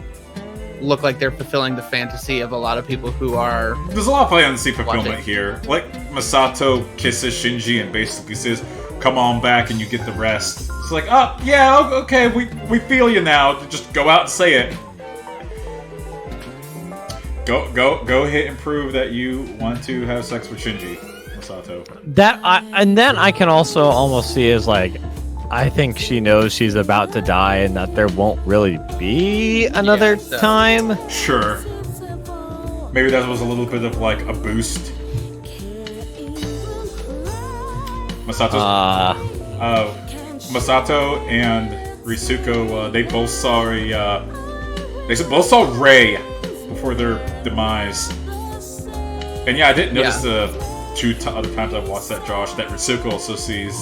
look like they're fulfilling the fantasy of a lot of people who are. There's a lot of fantasy fulfillment here. Like Masato kisses Shinji and basically says, "Come on back and you get the rest." It's like, oh yeah, okay, we feel you now. Just go out and say it. Go ahead and prove that you want to have sex with Shinji, Masato. And then I can also almost see as like, I think she knows she's about to die and that there won't really be another time. Sure. Maybe that was a little bit of like a boost. Masato and Risuko, they both saw both saw Rei before their demise. And yeah, I didn't notice the other times I've watched that, Josh, that Risuko also sees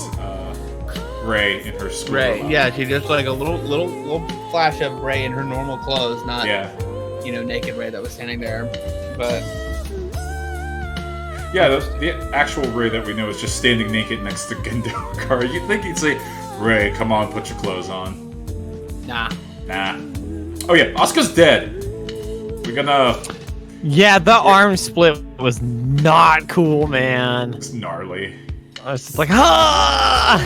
Rei in her school. Ray, yeah, she just like a little flash of Ray in her normal clothes, not naked Ray that was standing there. But yeah, the actual Ray that we know is just standing naked next to Gendo Ikari. You'd think he'd say, "Ray, come on, put your clothes on." Nah. Oh yeah, Asuka's dead. We're gonna. Yeah, the arm split was not cool, man. It's gnarly. I was just like, ah.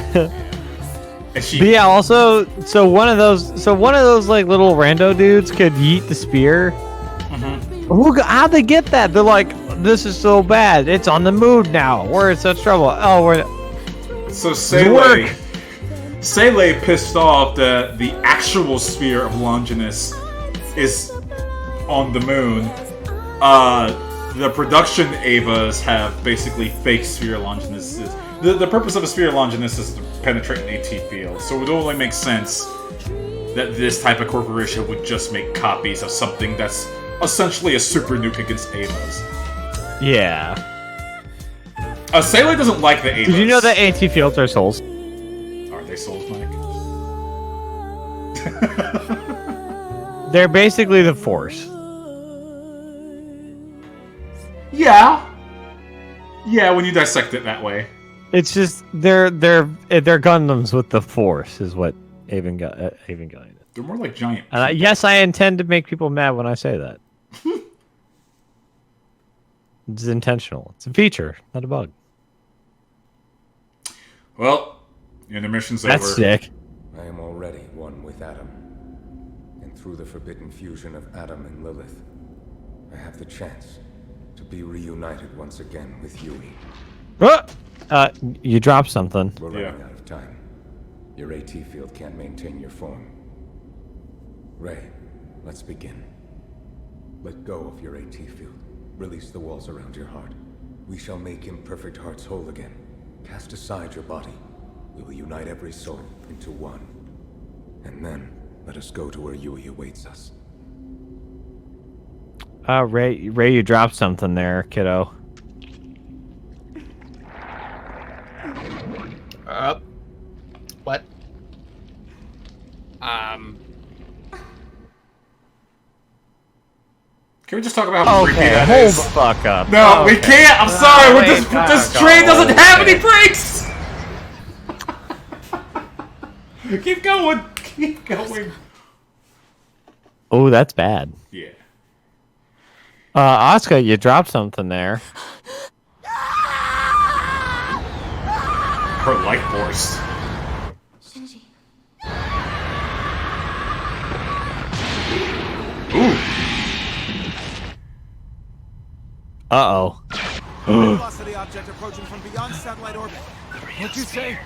But yeah, also, so one of those like little rando dudes could yeet the spear. How'd they get that? They're like, this is so bad. It's on the mood now. We're in such trouble. Oh, we're. So Sele pissed off that the actual sphere of Longinus is on the moon. The production Avas have basically fake sphere Longinus. The purpose of a sphere Longinus is to penetrate an AT field, so it would only make sense that this type of corporation would just make copies of something that's essentially a super nuke against Avas. Yeah. Sele doesn't like the Avas. Did you know that AT fields are souls? Are they souls, Mike? They're basically the Force. Yeah, when you dissect it that way. It's just they're Gundams with the Force, is what Evangelion is. They're more like giant. Yes, I intend to make people mad when I say that. It's intentional. It's a feature, not a bug. Well, intermission's over. That's sick. I am already one with Adam, and through the forbidden fusion of Adam and Lilith, I have the chance to be reunited once again with Yui. You dropped something. We're running out of time. Your AT field can't maintain your form. Ray, let's begin. Let go of your AT field. Release the walls around your heart. We shall make imperfect hearts whole again. Cast aside your body. We will unite every soul into one. And then, let us go to where Yui awaits us. Ray, you dropped something there, kiddo. What? Can we just talk about how creepy that hold is? the fuck up. No, we can't. I'm sorry. This train doesn't have any brakes. Keep going. Keep going. Oh, that's bad. Yeah. Asuka, you dropped something there. her life force. Shinji. Ooh. Uh-oh. Velocity object approaching from beyond satellite orbit. What'd you say?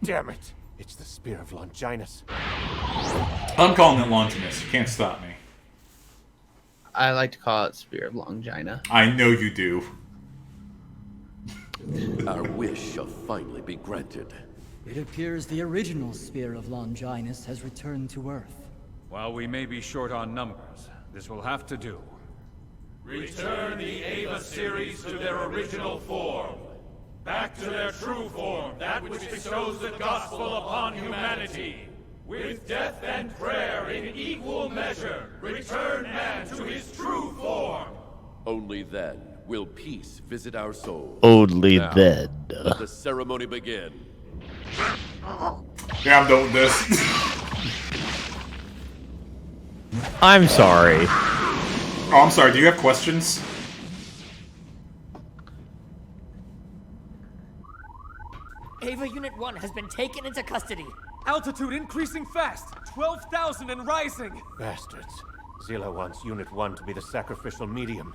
Damn it! It's the Spear of Longinus. I'm calling it Longinus. You can't stop me. I like to call it Spear of Longina. I know you do. Our wish shall finally be granted. It appears the original Spear of Longinus has returned to Earth. While we may be short on numbers, this will have to do. Return the Ava series to their original form. Back to their true form, that which bestows the gospel upon humanity. With death and prayer in equal measure, return man to his true form. Only then will peace visit our souls. Only Now, then. Let the ceremony begin. Yeah, I'm done with this. I'm sorry. Oh, I'm sorry. Do you have questions? Ava Unit 1 has been taken into custody. Altitude increasing fast. 12,000 and rising. Bastards. Zila wants Unit 1 to be the sacrificial medium.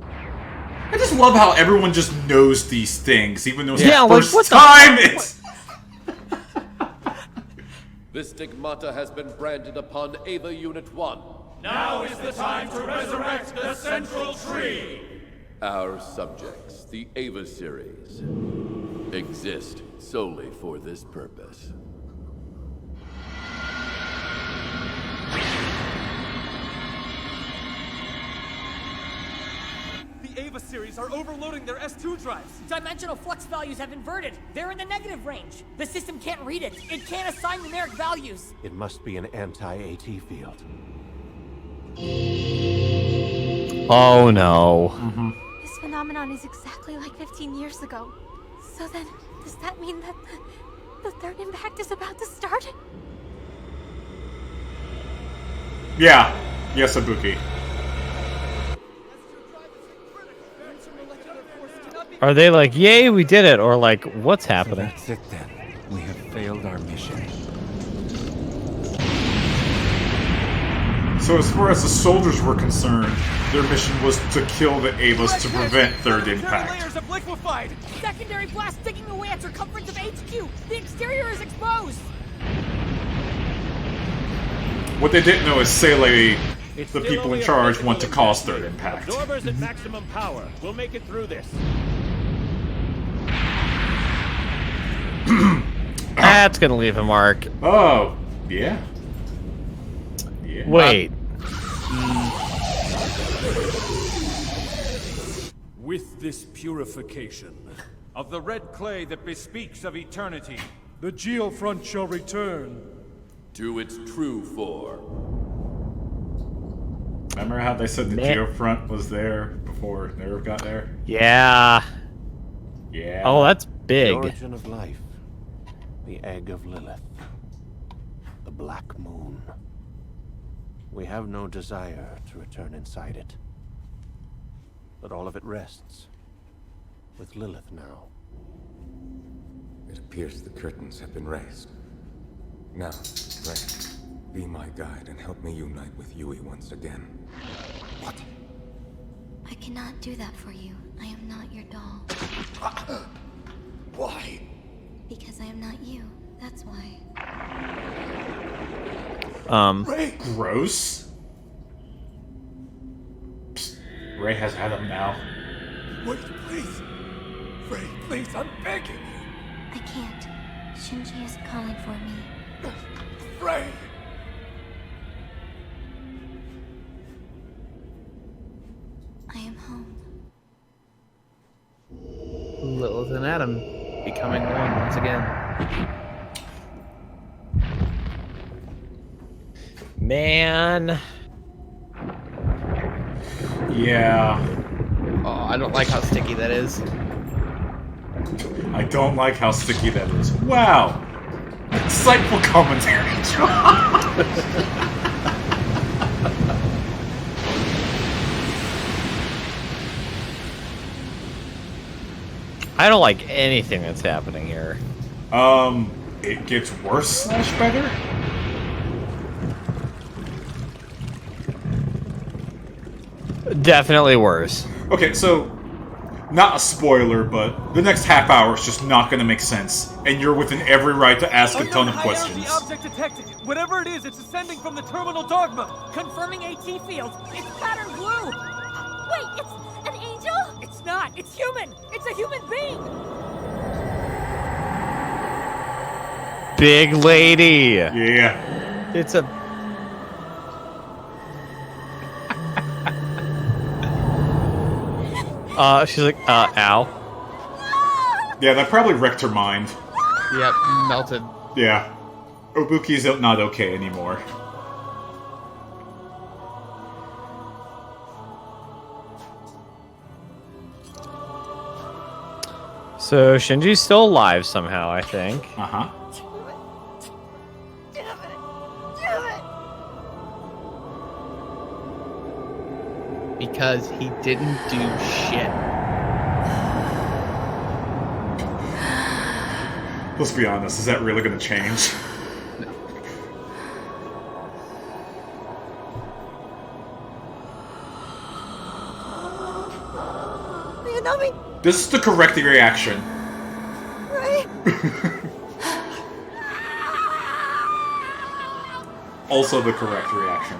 I just love how everyone just knows these things, even though it's Yeah, the like, first what the time fuck? it's... This stigmata has been branded upon Ava Unit 1. Now is the time to resurrect the central tree. Our subjects, the Ava series, exist solely for this purpose. The Ava series are overloading their S2 drives. Dimensional flux values have inverted. They're in the negative range. The system can't read it. It can't assign numeric values. It must be an anti-AT field. Oh no. This phenomenon is exactly like 15 years ago. So then, does that mean that the third impact is about to start? Yeah. Yes, Ibuki. Are they like, yay, we did it? Or like, what's happening? That's it then. We have failed our mission. So as far as the soldiers were concerned, their mission was to kill the Avas to prevent third impact. Layers have liquefied. Secondary blast digging away at circumference of HQ. The exterior is exposed. What they didn't know is Sele, It's the still people only in a charge, physical want to cause impact. third impact. Absorbers at maximum power. We'll make it through this. That's gonna leave a mark. Oh, yeah. Yeah. Wait. With this purification of the red clay that bespeaks of eternity, The geofront shall return. To its true form. Remember how they said the Man. geofront was there before Nerve got there? Yeah. Yeah. Oh, that's The big. origin of life. The egg of Lilith. The Black Moon. We have no desire to return inside it. But all of it rests with Lilith now. It appears the curtains have been raised. Now, Ray, be my guide and help me unite with Yui once again. What? I cannot do that for you. I am not your doll. Why? Because I am not you. That's why. Ray. Gross. Psst. Ray has had him now. Wait, please. Ray, please, I'm begging you. I can't. Shinji is calling for me. Ray! I am home. Lilith and Adam becoming one once again. Man. Yeah. Oh, I don't like how sticky that is. I don't like how sticky that is. Wow. Insightful commentary, I don't like anything that's happening here. It gets worse / better? Definitely worse. Okay, so not a spoiler, but the next half hour is just not going to make sense, and you're within every right to ask a ton of questions. Object detected. Whatever it is, it's ascending from the terminal dogma. Confirming AT fields. It's pattern blue. Wait, it's an angel? It's not. It's human. It's a human being. Big lady. Yeah. It's a. She's like, ow. Yeah, that probably wrecked her mind. Yep, melted. Yeah. Obuki's not okay anymore. So Shinji's still alive somehow, I think. Uh-huh. Because he didn't do shit. Let's be honest, is that really going to change? This is the correct reaction. Right? Also the correct reaction.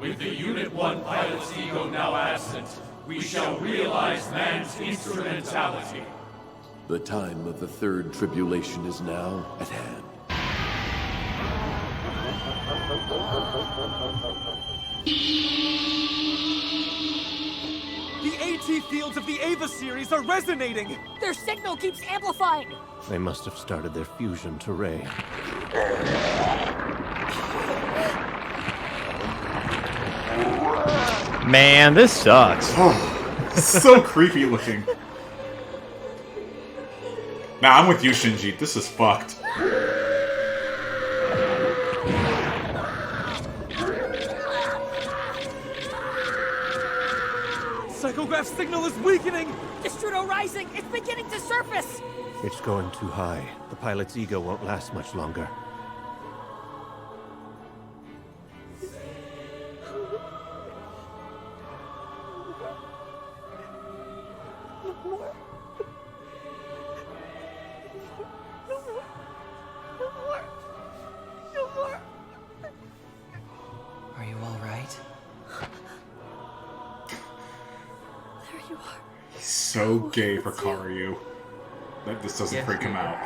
With the Unit 1 pilot's ego now absent, we shall realize man's instrumentality. The time of the third tribulation is now at hand. The AT fields of the Ava series are resonating! Their signal keeps amplifying! They must have started their fusion to Ray. Man, this sucks. So creepy looking. Nah, I'm with you, Shinji. This is fucked. Psychograph signal is weakening! Destrudo rising! It's beginning to surface! It's going too high. The pilot's ego won't last much longer. Are you alright? There you are. He's so gay for Karyu that this doesn't freak him out.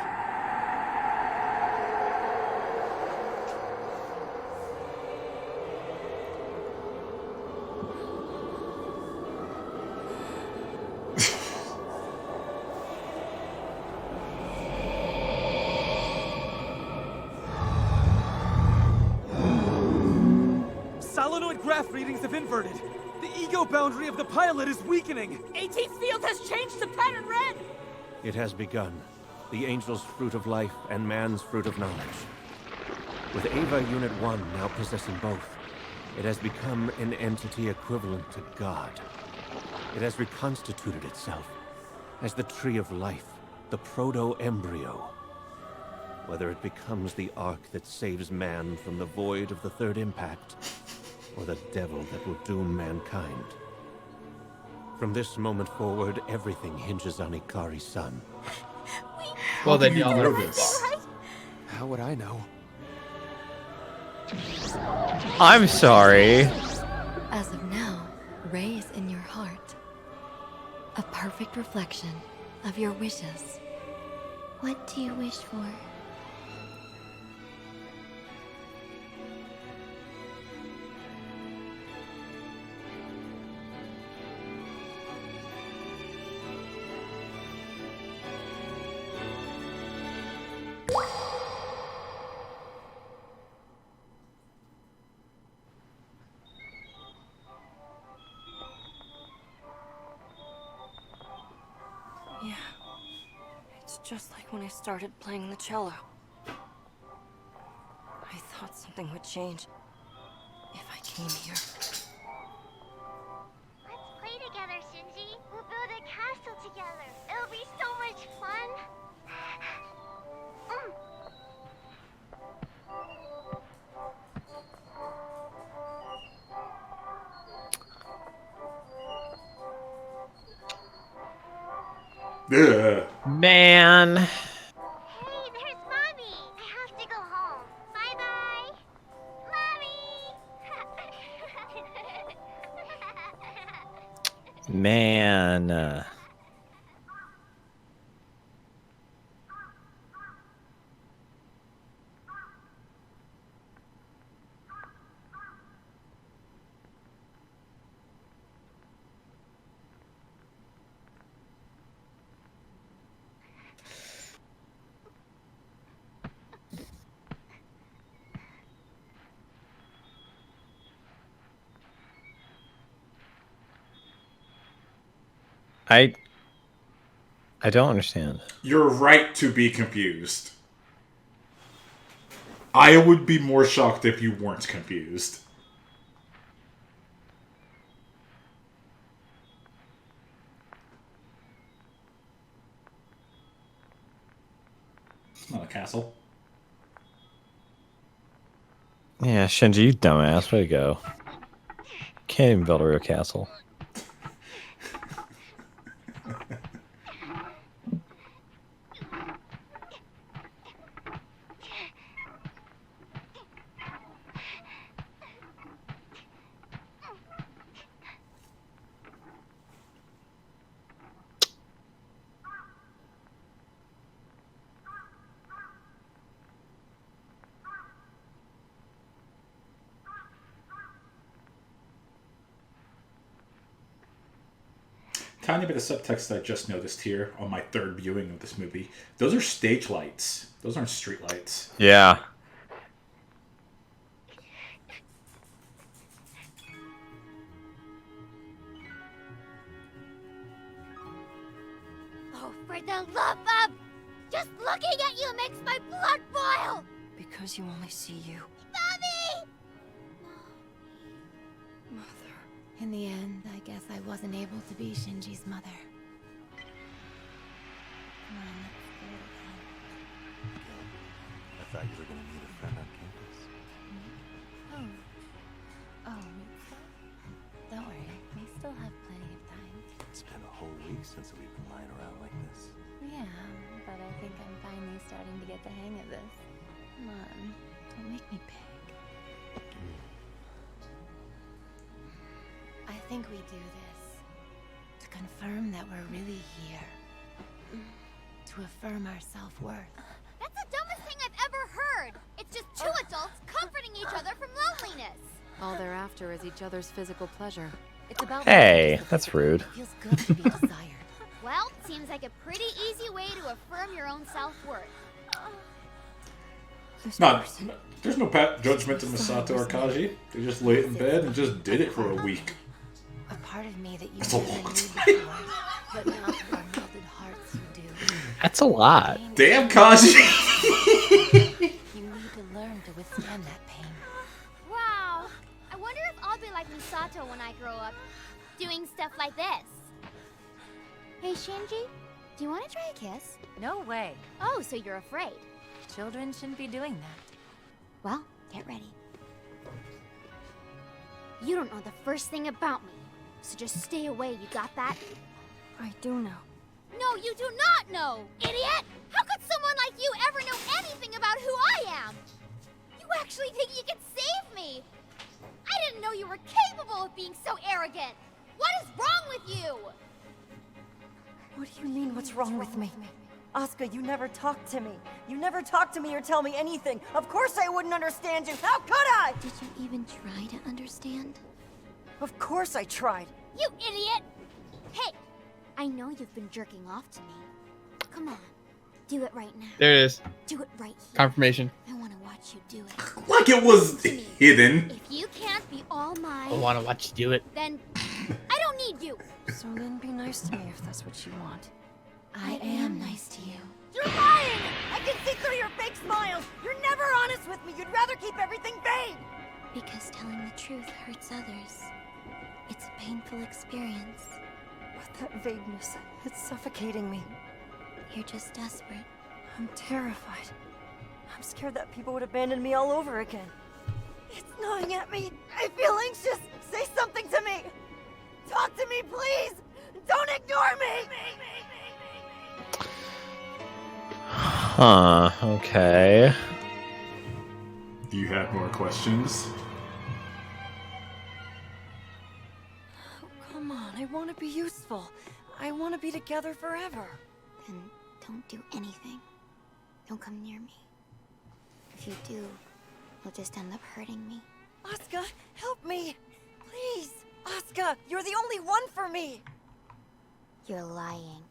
Solenoid graph readings have inverted. The ego boundary of the pilot is weakening. AT field has changed to pattern red! It has begun. The angel's fruit of life and man's fruit of knowledge. With Ava Unit 1 now possessing both, it has become an entity equivalent to God. It has reconstituted itself as the tree of life, the proto-embryo. Whether it becomes the ark that saves man from the void of the third impact, or the devil that will doom mankind. From this moment forward, everything hinges on Ikari's son. Well, then y'all know are this. How would I know? I'm sorry. As of now, Ray is in your heart. A perfect reflection of your wishes. What do you wish for? Yeah. It's just like when I started playing the cello. I thought something would change if I came here. Let's play together, Shinji. We'll build a much fun. Ugh. Man. Hey, there's Mommy. I have to go home. Bye-bye. Mommy! Man. I don't understand. You're right to be confused. I would be more shocked if you weren't confused. It's not a castle. Yeah, Shinji, you dumbass. Way to go. Can't even build a real castle. Tiny bit of subtext I just noticed here on my third viewing of this movie. Those are stage lights. Those aren't street lights. Yeah. Oh, for the love of... Just looking at you makes my blood boil! Because you only see you. Mommy! In the end, I guess I wasn't able to be Shinji's mother. Come on, let's go. I thought you were gonna meet a friend on campus. Oh, don't worry. We still have plenty of time. It's been a whole week since we've been lying around like this. Yeah, but I think I'm finally starting to get the hang of this. Come on, don't make me beg. I think we do this to confirm that we're really here. To affirm our self-worth. That's the dumbest thing I've ever heard! It's just two adults comforting each other from loneliness! All they're after is each other's physical pleasure. It's about Hey, that's rude. It feels good to be desired. Well, seems like a pretty easy way to affirm your own self-worth. There's no judgment to Misato or Kaji. They just laid in bed and just did it for a week. A part of me that you That's a never long knew time. before, but now through our melted hearts you do. That's a lot. Damn, Kaji! You need to learn to withstand that pain. Wow. I wonder if I'll be like Misato when I grow up, doing stuff like this. Hey, Shinji, do you want to try a kiss? No way. Oh, so you're afraid. Children shouldn't be doing that. Well, get ready. You don't know the first thing about me, so just stay away, you got that? I do know. No, you do not know, idiot! How could someone like you ever know anything about who I am? You actually think you can save me? I didn't know you were capable of being so arrogant! What is wrong with you? What do you mean, what's wrong with me? Asuka, you never talk to me. You never talk to me or tell me anything. Of course I wouldn't understand you. How could I? Did you even try to understand? Of course I tried. You idiot! Hey, I know you've been jerking off to me. Come on, do it right now. There it is. Do it right here. Confirmation. I want to watch you do it. Like it was hidden. If you can't be all mine, I want to watch you do it. then I don't need you. So then be nice to me if that's what you want. I am nice to you. You're lying! I can see through your fake smiles. You're never honest with me. You'd rather keep everything vague. Because telling the truth hurts others. It's a painful experience. But that vagueness, it's suffocating me. You're just desperate. I'm terrified. I'm scared that people would abandon me all over again. It's gnawing at me. I feel anxious. Say something to me. Talk to me, please. Don't ignore me. Huh, okay. Do you have more questions? Oh, come on, I want to be useful. I want to be together forever. Then don't do anything. Don't come near me. If you do, you'll just end up hurting me. Asuka, help me. Please. Asuka, you're the only one for me. You're lying.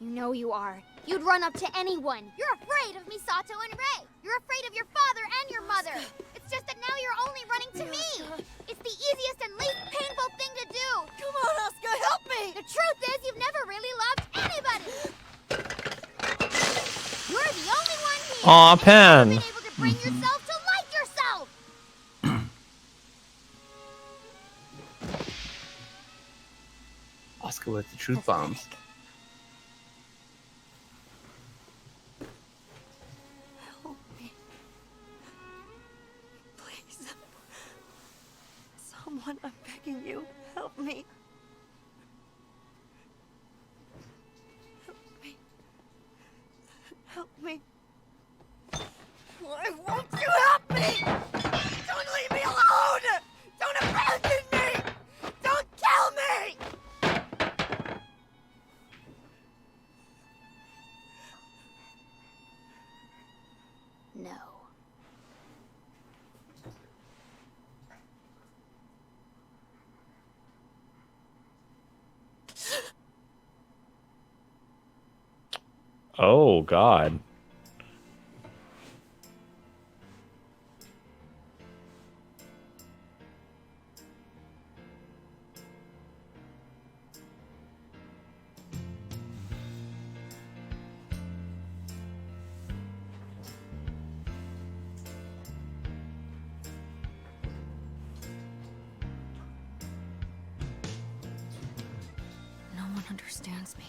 You know you are. You'd run up to anyone. You're afraid of Misato and Rei. You're afraid of your father and your mother. It's just that now you're only running to me. It's the easiest and least painful thing to do. Come on, Asuka, help me. The truth is, you've never really loved anybody. You're the only one here. Aw, Pen. You've been able to bring yourself to like yourself. Asuka with the truth bombs. Help me. Please. Someone, I'm begging you, help me. Help me. Help me. Why won't you help me? Don't leave me alone! Don't abandon me! Don't kill me! No. Oh, God. No one understands me.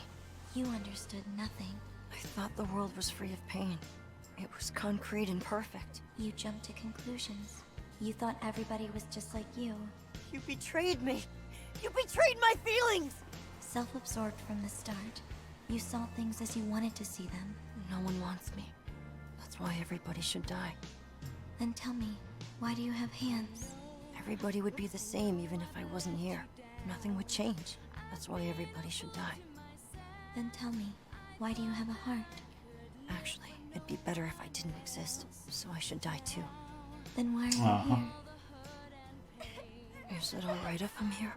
You understood nothing. I thought the world was free of pain. It was concrete and perfect. You jumped to conclusions. You thought everybody was just like you. You betrayed me. You betrayed my feelings! Self-absorbed from the start. You saw things as you wanted to see them. No one wants me. That's why everybody should die. Then tell me, why do you have hands? Everybody would be the same even if I wasn't here. Nothing would change. That's why everybody should die. Then tell me, why do you have a heart? Actually, it'd be better if I didn't exist, so I should die too. Then why are you here? Is it alright if I'm here?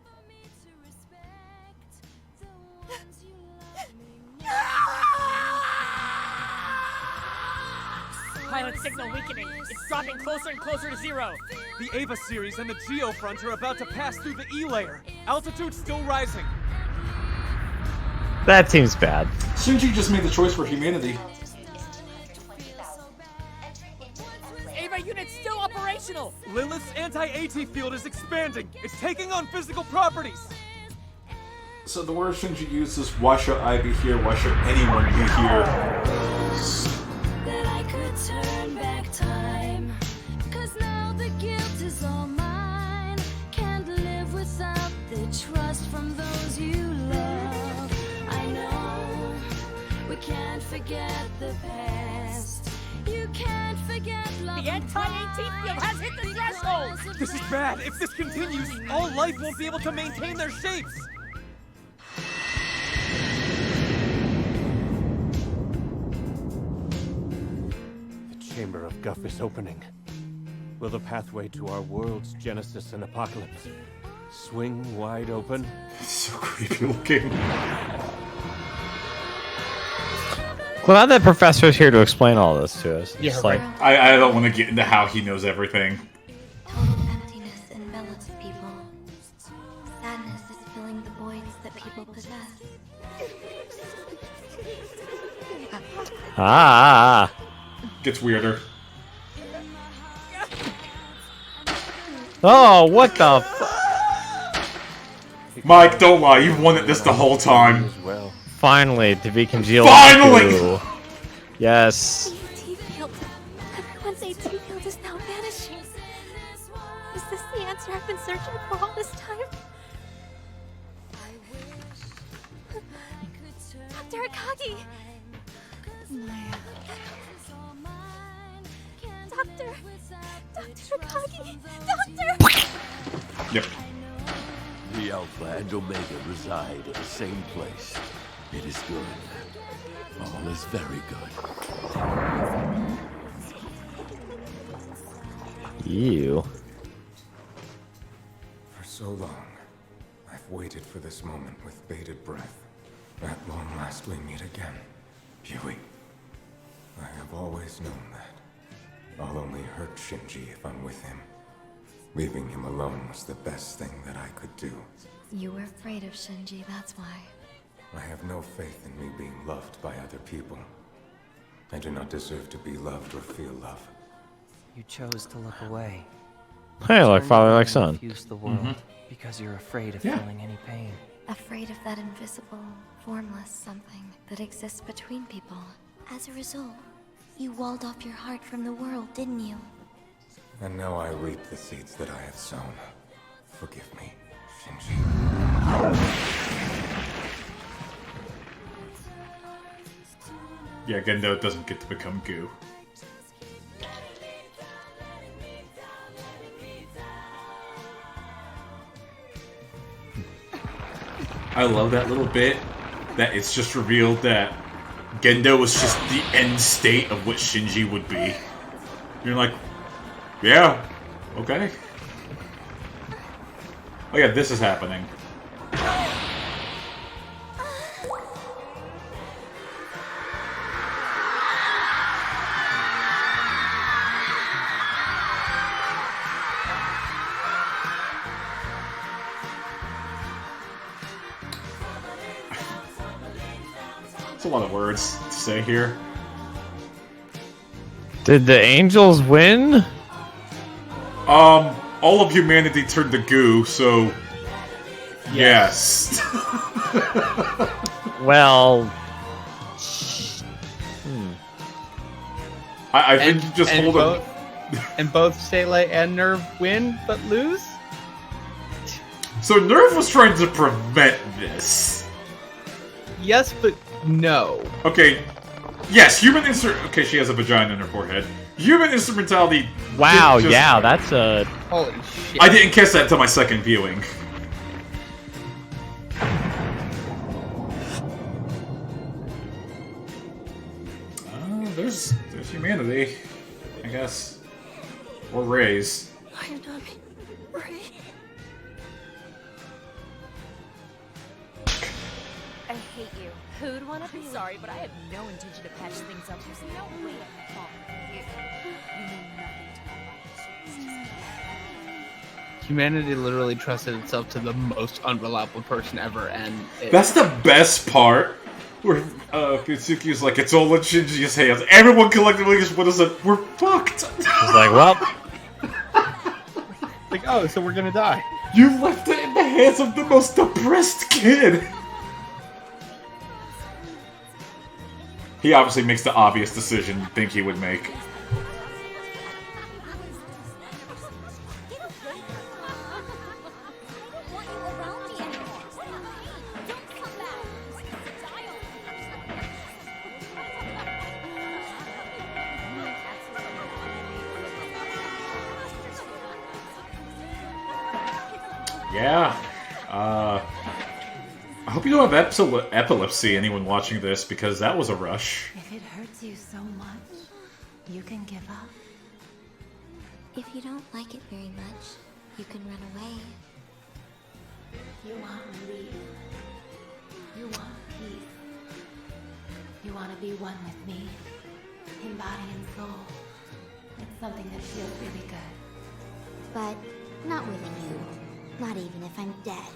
Pilot signal weakening. It's dropping closer and closer to zero. The Ava series and the Geo front are about to pass through the E layer. Altitude still rising. That seems bad. Shinji just made the choice for humanity. Ava unit still operational. Lilith's anti-AT field is expanding. It's taking on physical properties. So the word Shinji uses, why should I be here? Why should anyone be here? That I could turn back time. 'Cause now the guilt is all mine. Can't live without the trust from those you love. I know we can't forget the past. You can't forget love. The anti-AT field has hit the threshold. This is bad. If this continues, all life won't be able to maintain their shapes. The Chamber of Guff is opening. Will the pathway to our world's genesis and apocalypse swing wide open? It's so creepy looking. Glad that Professor's here to explain all this to us. Yeah, It's right. like, I don't want to get into how he knows everything. Total emptiness envelops people. Sadness is filling the voids that people possess. Gets weirder. Oh, what the f- Mike, don't lie. You've wanted this the whole time. Finally, to be congealed. Finally! Yes. AT field. Everyone's AT field is now vanishing. Is this the answer I've been searching for all this time? Dr. Akagi! Dr. Akagi! Doctor! Yep. The Alpha and Omega reside at the same place. It is good. All is very good. You. For so long, I've waited for this moment with bated breath. At long last we meet again, Huey. I have always known that. I'll only hurt Shinji if I'm with him. Leaving him alone was the best thing that I could do. You were afraid of Shinji, that's why. I have no faith in me being loved by other people. I do not deserve to be loved or feel love. You chose to look away. Hey, like father, like son. Refuse the world because you're afraid of feeling any pain. Afraid of that invisible, formless something that exists between people. As a result, you walled off your heart from the world, didn't you? And now I reap the seeds that I have sown. Forgive me, Shinji. Yeah, Gendo doesn't get to become goo. I love that little bit that it's just revealed that Gendo was just the end state of what Shinji would be. You're like, yeah, okay. Oh yeah, this is happening. That's a lot of words to say here. Did the angels win? All of humanity turned to goo, so yes. Well, I think you just hold both, and both Sele and Nerve win, but lose? So Nerve was trying to prevent this. Yes, but no. Okay. Yes, human okay, she has a vagina in her forehead. Human instrumentality. Wow, yeah, that's a... Holy shit. I didn't catch that until my second viewing. There's humanity, I guess. Or Ray's. I'm not Ray. I hate you. Who'd want to be sorry, but I had no intention to patch things up. There's no way I could fall for you. You mean nothing to me. Humanity literally trusted itself to the most unreliable person ever, and That's the best part. Where Fitsuki's like, it's all in Shinji's hands. Everyone collectively just what is it? We're fucked. It's like, well, like, oh, so we're gonna die. You left it in the hands of the most depressed kid. He obviously makes the obvious decision you'd think he would make. Yeah. I hope you don't have epilepsy, anyone watching this, because that was a rush. If it hurts you so much, you can give up. If you don't like it very much, you can run away. You want relief. You want peace. You want to be one with me, in body and soul. It's something that feels really good. But not with you. Not even if I'm dead.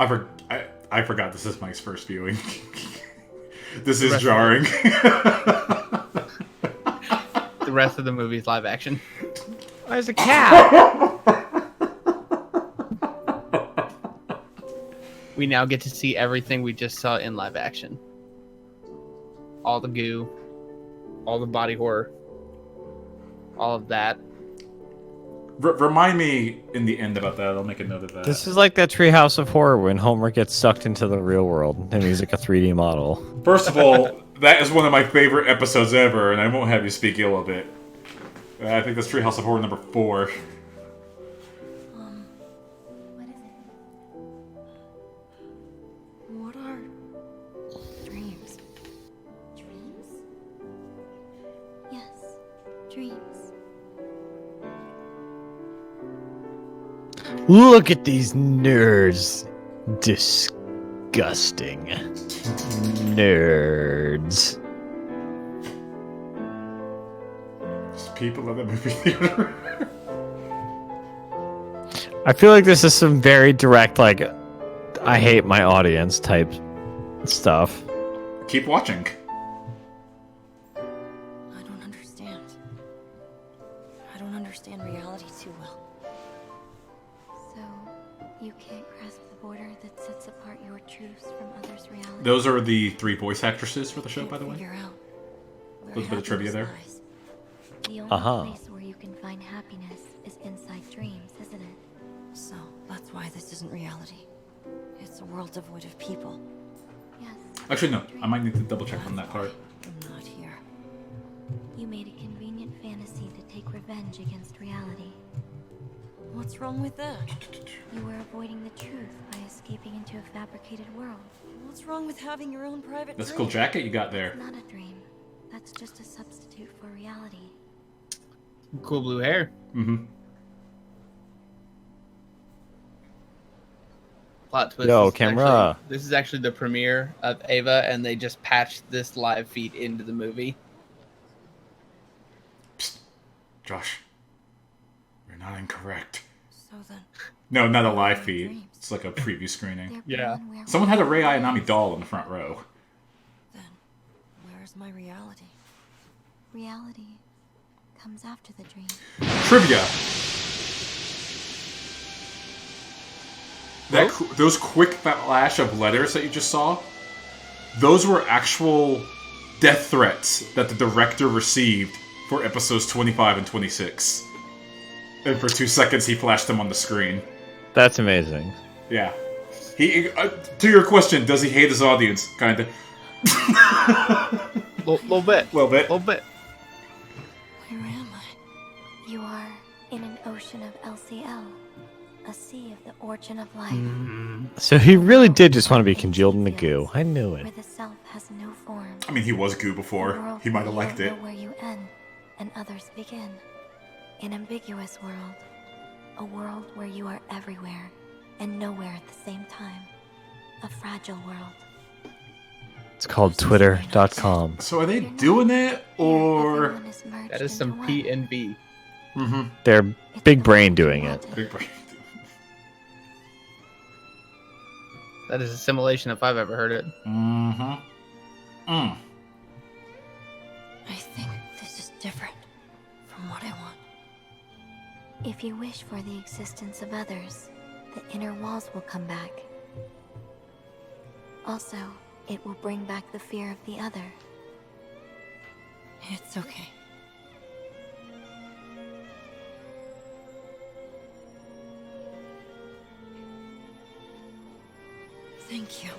I forgot this is Mike's first viewing. This is jarring. The rest of the movie is live action. There's a cat. We now get to see everything we just saw in live action. All the goo, all the body horror, all of that. Remind me in the end about that. I'll make a note of that. This is like that Treehouse of Horror when Homer gets sucked into the real world and he's like a 3D model. First of all, that is one of my favorite episodes ever, and I won't have you speak ill of it. I think that's Treehouse of Horror number 4. What is it? What are dreams? Dreams? Yes, dreams. Look at these nerds. Disgusting. Nerds. Just people at the movie theater. I feel like this is some very direct, like, I hate my audience type stuff. Keep watching. I don't understand. I don't understand reality too well. So, you can't grasp the border that sets apart your truths from others' reality? Those are the 3 voice actresses for the show, by the way. Figure out where A little bit of trivia there. lies. The only place where you can find happiness is inside dreams, isn't it? So, that's why this isn't reality. It's a world devoid of people. Yes. Actually, no. I might need to double check on that part. I'm not here. You made a convenient fantasy to take revenge against reality. What's wrong with that? You were avoiding the truth by escaping into a fabricated world. What's wrong with having your own private That's a dream? cool jacket you got there. It's not a dream. That's just a substitute for reality. Cool blue hair. Mm-hmm. Plot twist. Yo, this is camera. actually- this is actually the premiere of Ava, and they just patched this live feed into the movie. Josh, you're not incorrect. So then, No, not a live feed. It's like a preview screening. Yeah. Someone had a Rei Ayanami doll in the front row. where's my reality? Reality comes after the dream. Trivia. Those quick flash of letters that you just saw, those were actual death threats that the director received for episodes 25 and 26. And for 2 seconds, he flashed them on the screen. That's amazing. Yeah. He. To your question, does he hate his audience? Kinda. Little bit. Little bit. Little bit. Where am I? You are in an ocean of LCL, a sea of the origin of life, So he really did just want to be congealed in the goo. I knew it. where the self has no form. I mean, he was goo A before. world He might have where you liked don't it. know where you end and others begin. An ambiguous world. A world where you are everywhere and nowhere at the same time. A fragile world. It's called Twitter.com. So are they doing it, or That is some P&B. Mm-hmm. They're big brain doing it. Big brain. That is a simulation if I've ever heard it. Mm-hmm. I think this is different from what I want. If you wish for the existence of others, the inner walls will come back. Also, it will bring back the fear of the other. It's okay. Thank you.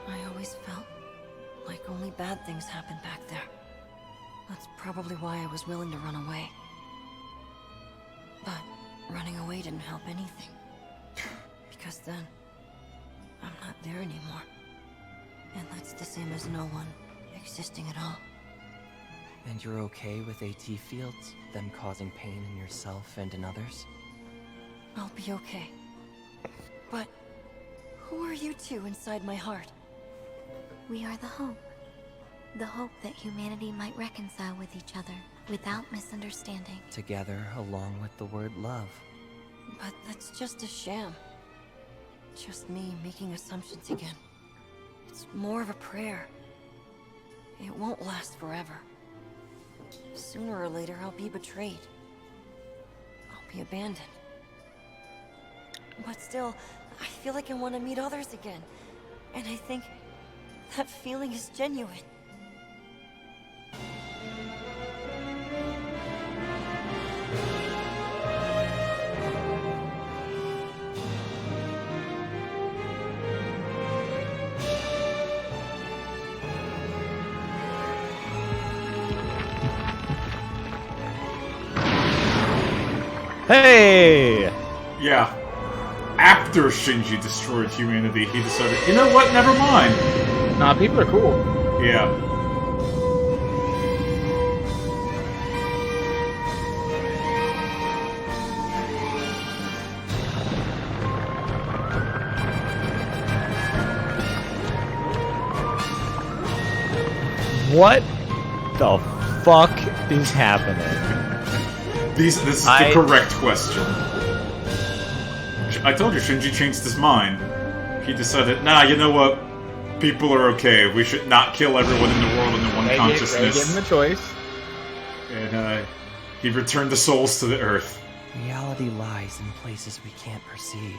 I always felt like only bad things happened back there. That's probably why I was willing to run away. But running away didn't help anything. Because then, I'm not there anymore. And that's the same as no one existing at all. And you're okay with AT fields? Them causing pain in yourself and in others? I'll be okay. But who are you two inside my heart? We are the hope. The hope that humanity might reconcile with each other without misunderstanding. Together, along with the word love. But that's just a sham. Just me making assumptions again. It's more of a prayer. It won't last forever. Sooner or later, I'll be betrayed. I'll be abandoned. But still, I feel like I want to meet others again. And I think that feeling is genuine. Hey! Yeah. After Shinji destroyed humanity, he decided, you know what, never mind. Nah, people are cool. Yeah. What the fuck is happening? This is the correct question. I told you Shinji changed his mind. He decided, nah, you know what? People are okay. We should not kill everyone in the world under one consciousness. They gave him a choice. And he returned the souls to the earth. Reality lies in places we can't perceive.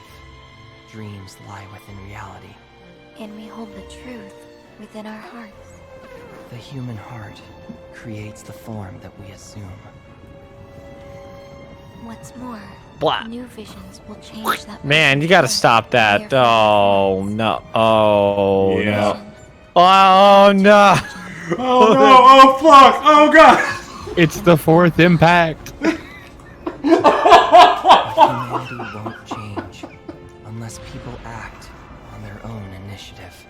Dreams lie within reality. And we hold the truth within our hearts. The human heart creates the form that we assume. What's more, Blah. new visions will change that. Man, you gotta stop that. Oh no. Oh Yeah. no. Oh no. Oh no! Oh fuck! Oh god! It's the fourth impact. Humanity won't change unless people act on their own initiative.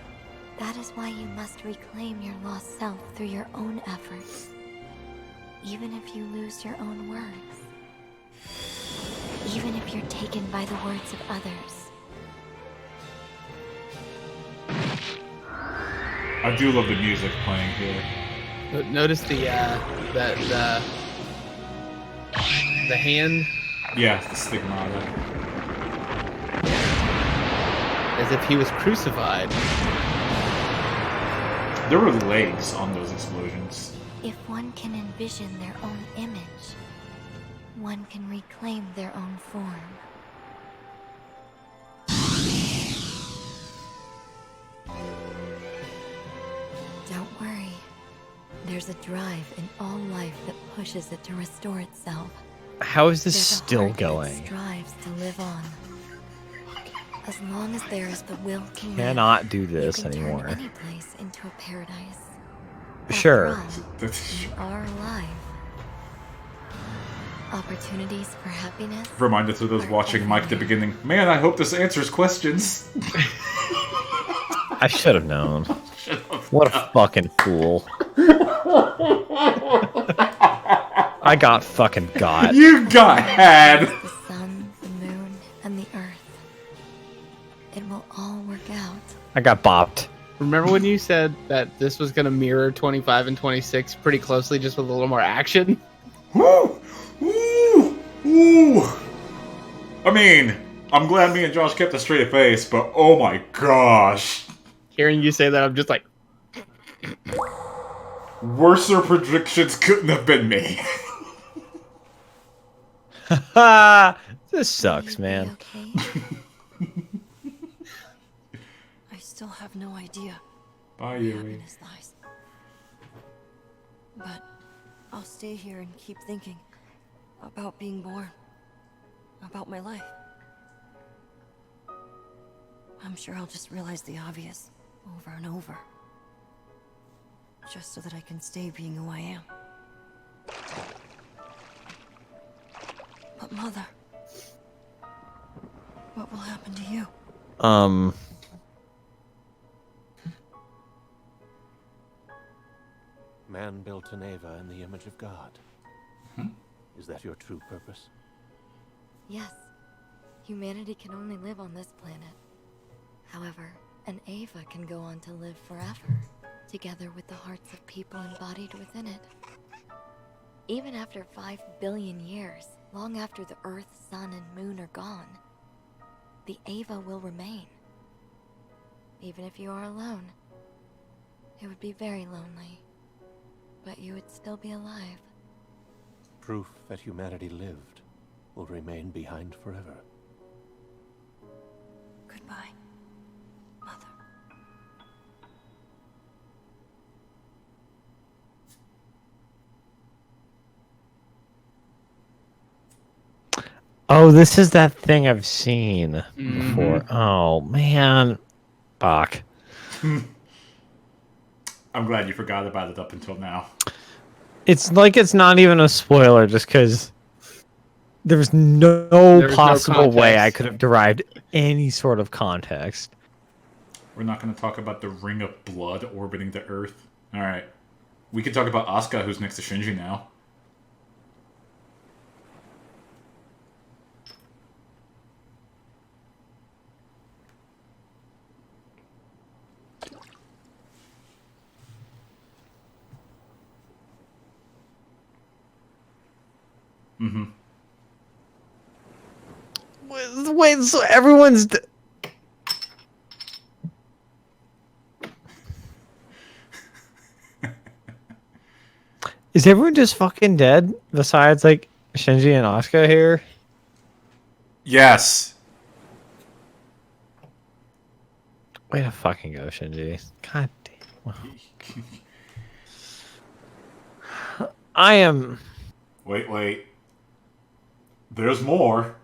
That is why you must reclaim your lost self through your own efforts. Even if you lose your own words. Even if you're taken by the words of others. I do love the music playing here. Notice the hand. Yeah, the stigmata. As if he was crucified. There were legs on those explosions. If one can envision their own image, one can reclaim their own form. Don't worry. There's a drive in all life that pushes it to restore itself. How is this There's a still heart that going? strives to live on. As long as there is the will to live, Cannot do this you can anymore. turn any place into a paradise. Sure. After all, you are alive. Opportunities for happiness. Reminder to those watching Mike at the beginning. Man, I hope this answers questions. I should have known. What a fucking fool. I got fucking got. You got had. The sun, the moon, and the earth. It will all work out. I got bopped. Remember when you said that this was going to mirror 25 and 26 pretty closely, just with a little more action? Woo! Ooh! Ooh! I mean, I'm glad me and Josh kept a straight face, but oh my gosh. Hearing you say that, I'm just like... Worser predictions couldn't have been me. This sucks, man. I still have no idea Bye, where Yui. happiness lies. But I'll stay here and keep thinking about being born, about my life. I'm sure I'll just realize the obvious over and over, just so that I can stay being who I am. But Mother, what will happen to you? Man built an Eva in the image of God. Is that your true purpose? Yes. Humanity can only live on this planet. However, an Eva can go on to live forever, together with the hearts of people embodied within it. Even after 5 billion years, long after the Earth, Sun, and Moon are gone, the Eva will remain. Even if you are alone, it would be very lonely, but you would still be alive. Proof that humanity lived will remain behind forever. Goodbye, Mother. Oh, this is that thing I've seen before. Oh, man. Fuck. I'm glad you forgot about it up until now. It's like it's not even a spoiler just because there's no possible way I could have derived any sort of context. We're not going to talk about the ring of blood orbiting the Earth. Alright. We could talk about Asuka, who's next to Shinji now. Mm-hmm. Wait, so everyone's... Is everyone just fucking dead? Besides, like, Shinji and Asuka here? Yes. Way to fucking go, Shinji. God damn. I am... Wait. There's more.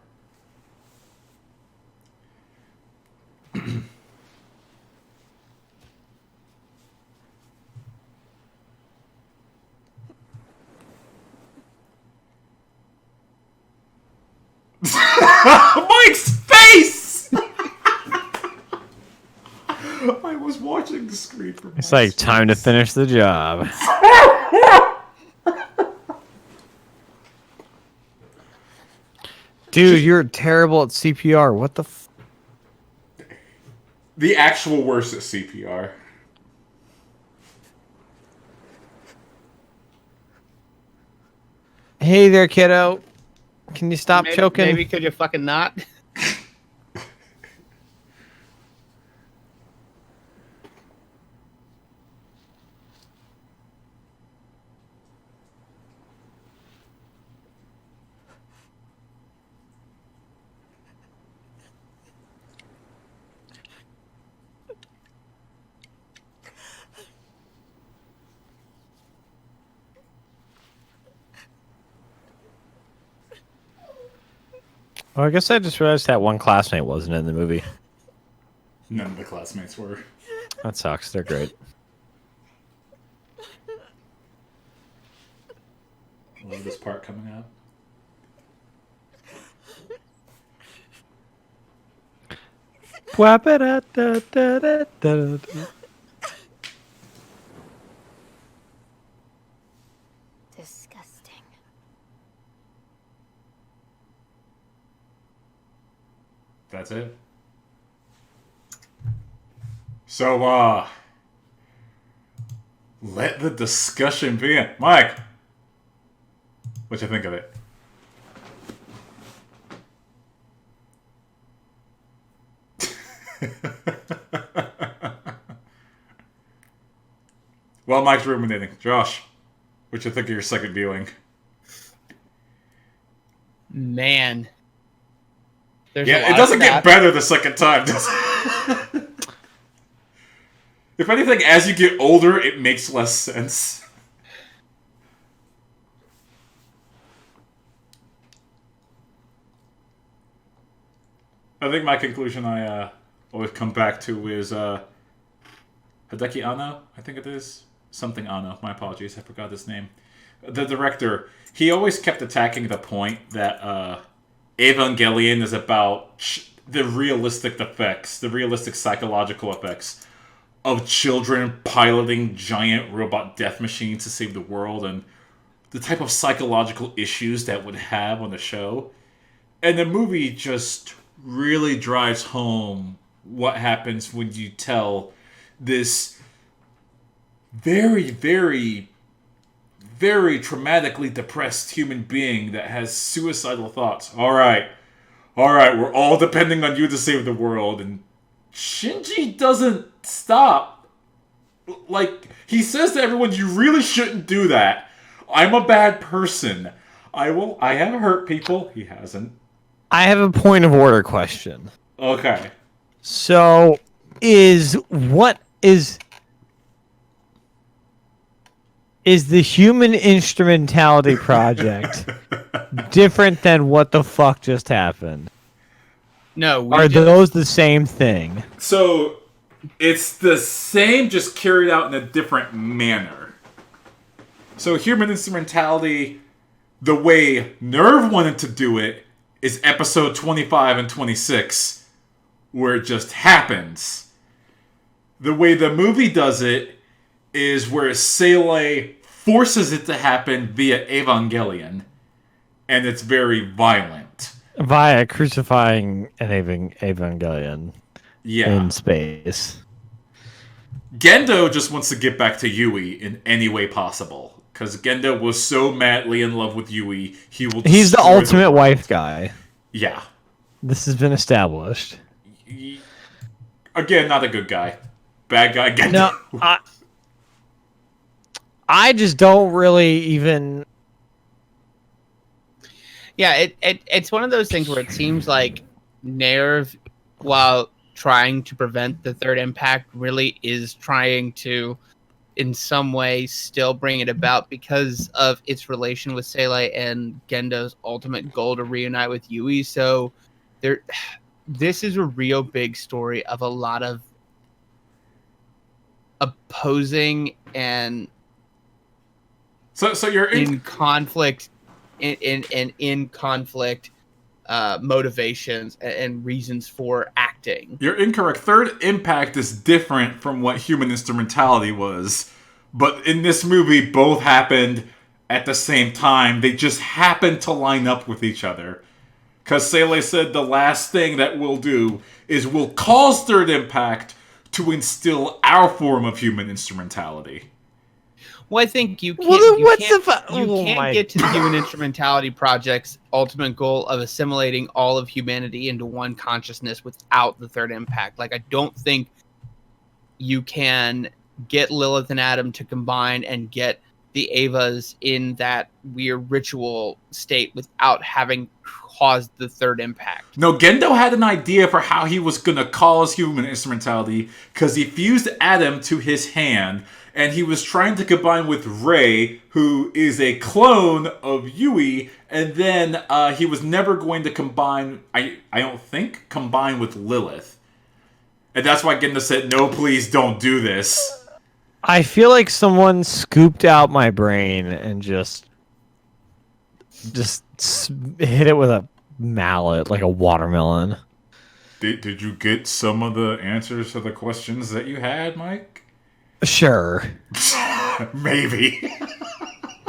Mike's face! I was watching the screen for It's like, time to finish the job. Dude, you're terrible at CPR. What the f... The actual worst at CPR. Hey there, kiddo. Can you stop choking? Maybe could you fucking not? Well, I guess I just realized that one classmate wasn't in the movie. None of the classmates were. That sucks. They're great. I love this part coming up. Disgusting. That's it. So, let the discussion begin. Mike, what you think of it? Well, Mike's ruminating. Josh, what you think of your second viewing? Man. Yeah, it doesn't get better the second time, does it? If anything, as you get older, it makes less sense. I think my conclusion I always come back to is Hideki Anno, I think it is. Something Anno. My apologies, I forgot his name. The director, he always kept attacking the point that Evangelion is about the realistic effects, the realistic psychological effects of children piloting giant robot death machines to save the world and the type of psychological issues that would have on the show. And the movie just really drives home what happens when you tell this very, very, very traumatically depressed human being that has suicidal thoughts. All right, we're all depending on you to save the world, and Shinji doesn't stop. Like, he says to everyone, you really shouldn't do that. I'm a bad person. I have hurt people. He hasn't. I have a point of order question. Okay. So, is the Human Instrumentality Project different than what the fuck just happened? No. Are those the same thing? So, it's the same, just carried out in a different manner. So, Human Instrumentality, the way Nerve wanted to do it, is episode 25 and 26, where it just happens. The way the movie does it is where Seele forces it to happen via Evangelion, and it's very violent. Via crucifying an Evangelion in space. Gendo just wants to get back to Yui in any way possible. Because Gendo was so madly in love with Yui, he's the ultimate wife guy. Yeah. This has been established. Again, not a good guy. Bad guy Gendo. No, I just don't really even... Yeah, it's one of those things where it seems like Nerve, while trying to prevent the third impact, really is trying to, in some way, still bring it about because of its relation with Seele and Gendo's ultimate goal to reunite with Yui. So this is a real big story of a lot of opposing and so you're in conflict in conflict motivations and reasons for acting. You're incorrect. Third Impact is different from what Human Instrumentality was. But in this movie, both happened at the same time. They just happened to line up with each other. Because Seele said the last thing that we'll do is we'll cause Third Impact to instill our form of human instrumentality. Well, I think you can't, get to the Human Instrumentality Project's ultimate goal of assimilating all of humanity into one consciousness without the third impact. Like, I don't think you can get Lilith and Adam to combine and get the Avas in that weird ritual state without having caused the third impact. No, Gendo had an idea for how he was going to cause human instrumentality because he fused Adam to his hand, and he was trying to combine with Rei, who is a clone of Yui, and then he was never going to combine, I don't think, combine with Lilith. And that's why Gendo said, no, please don't do this. I feel like someone scooped out my brain and just hit it with a mallet, like a watermelon. Did you get some of the answers to the questions that you had, Mike? Sure. Maybe.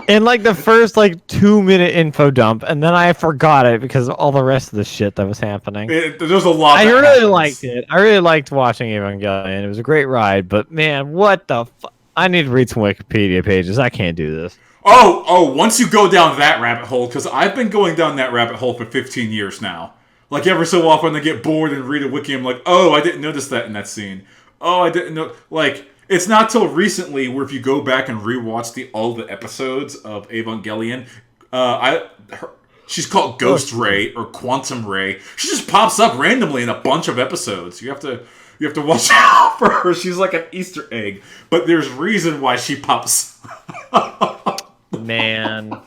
In like the first 2-minute info dump, and then I forgot it because of all the rest of the shit that was happening. There's a lot. I really liked it. I really liked watching Evangelion. It was a great ride, but man, what the fuck? I need to read some Wikipedia pages. I can't do this. Oh, once you go down that rabbit hole, because I've been going down that rabbit hole for 15 years now. Like, ever so often I get bored and read a wiki, I'm like, oh, I didn't notice that in that scene. Oh, I didn't know. Like, it's not till recently where if you go back and rewatch all the episodes of Evangelion, she's called Ghost Ray or Quantum Ray. She just pops up randomly in a bunch of episodes. You have to watch out for her. She's like an Easter egg. But there's reason why she pops. Man.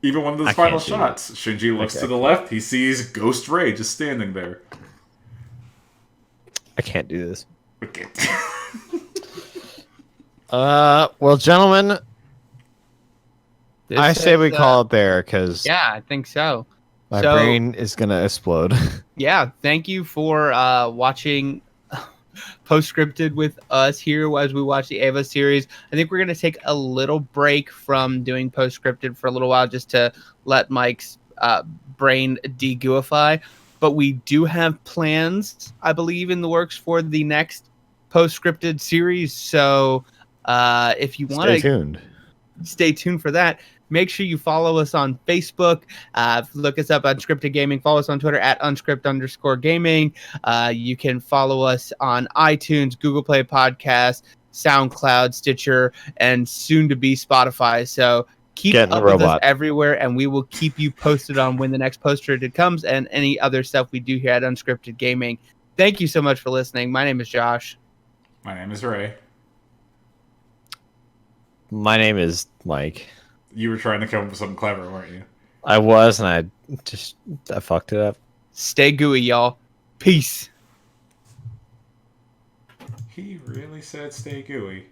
Even one of those final shots. Shinji looks to the left. He sees Ghost Ray just standing there. I can't do this. Okay. Well, gentlemen, I say we call it there because yeah, I think so. My brain is gonna explode. Yeah, thank you for watching Postscripted with us here as we watch the Ava series. I think we're gonna take a little break from doing Postscripted for a little while just to let Mike's brain degooify. But we do have plans, I believe, in the works for the next post-scripted series. So if you want to stay tuned for that. Make sure you follow us on Facebook. Look us up on Unscripted Gaming. Follow us on Twitter at unscript_gaming. You can follow us on iTunes, Google Play Podcasts, SoundCloud, Stitcher, and soon to be Spotify. So keep up with us everywhere, and we will keep you posted on when the next post-scripted comes and any other stuff we do here at Unscripted Gaming. Thank you so much for listening. My name is Josh. My name is Ray. My name is Mike. You were trying to come up with something clever, weren't you? I was, and I fucked it up. Stay gooey, y'all. Peace. He really said stay gooey.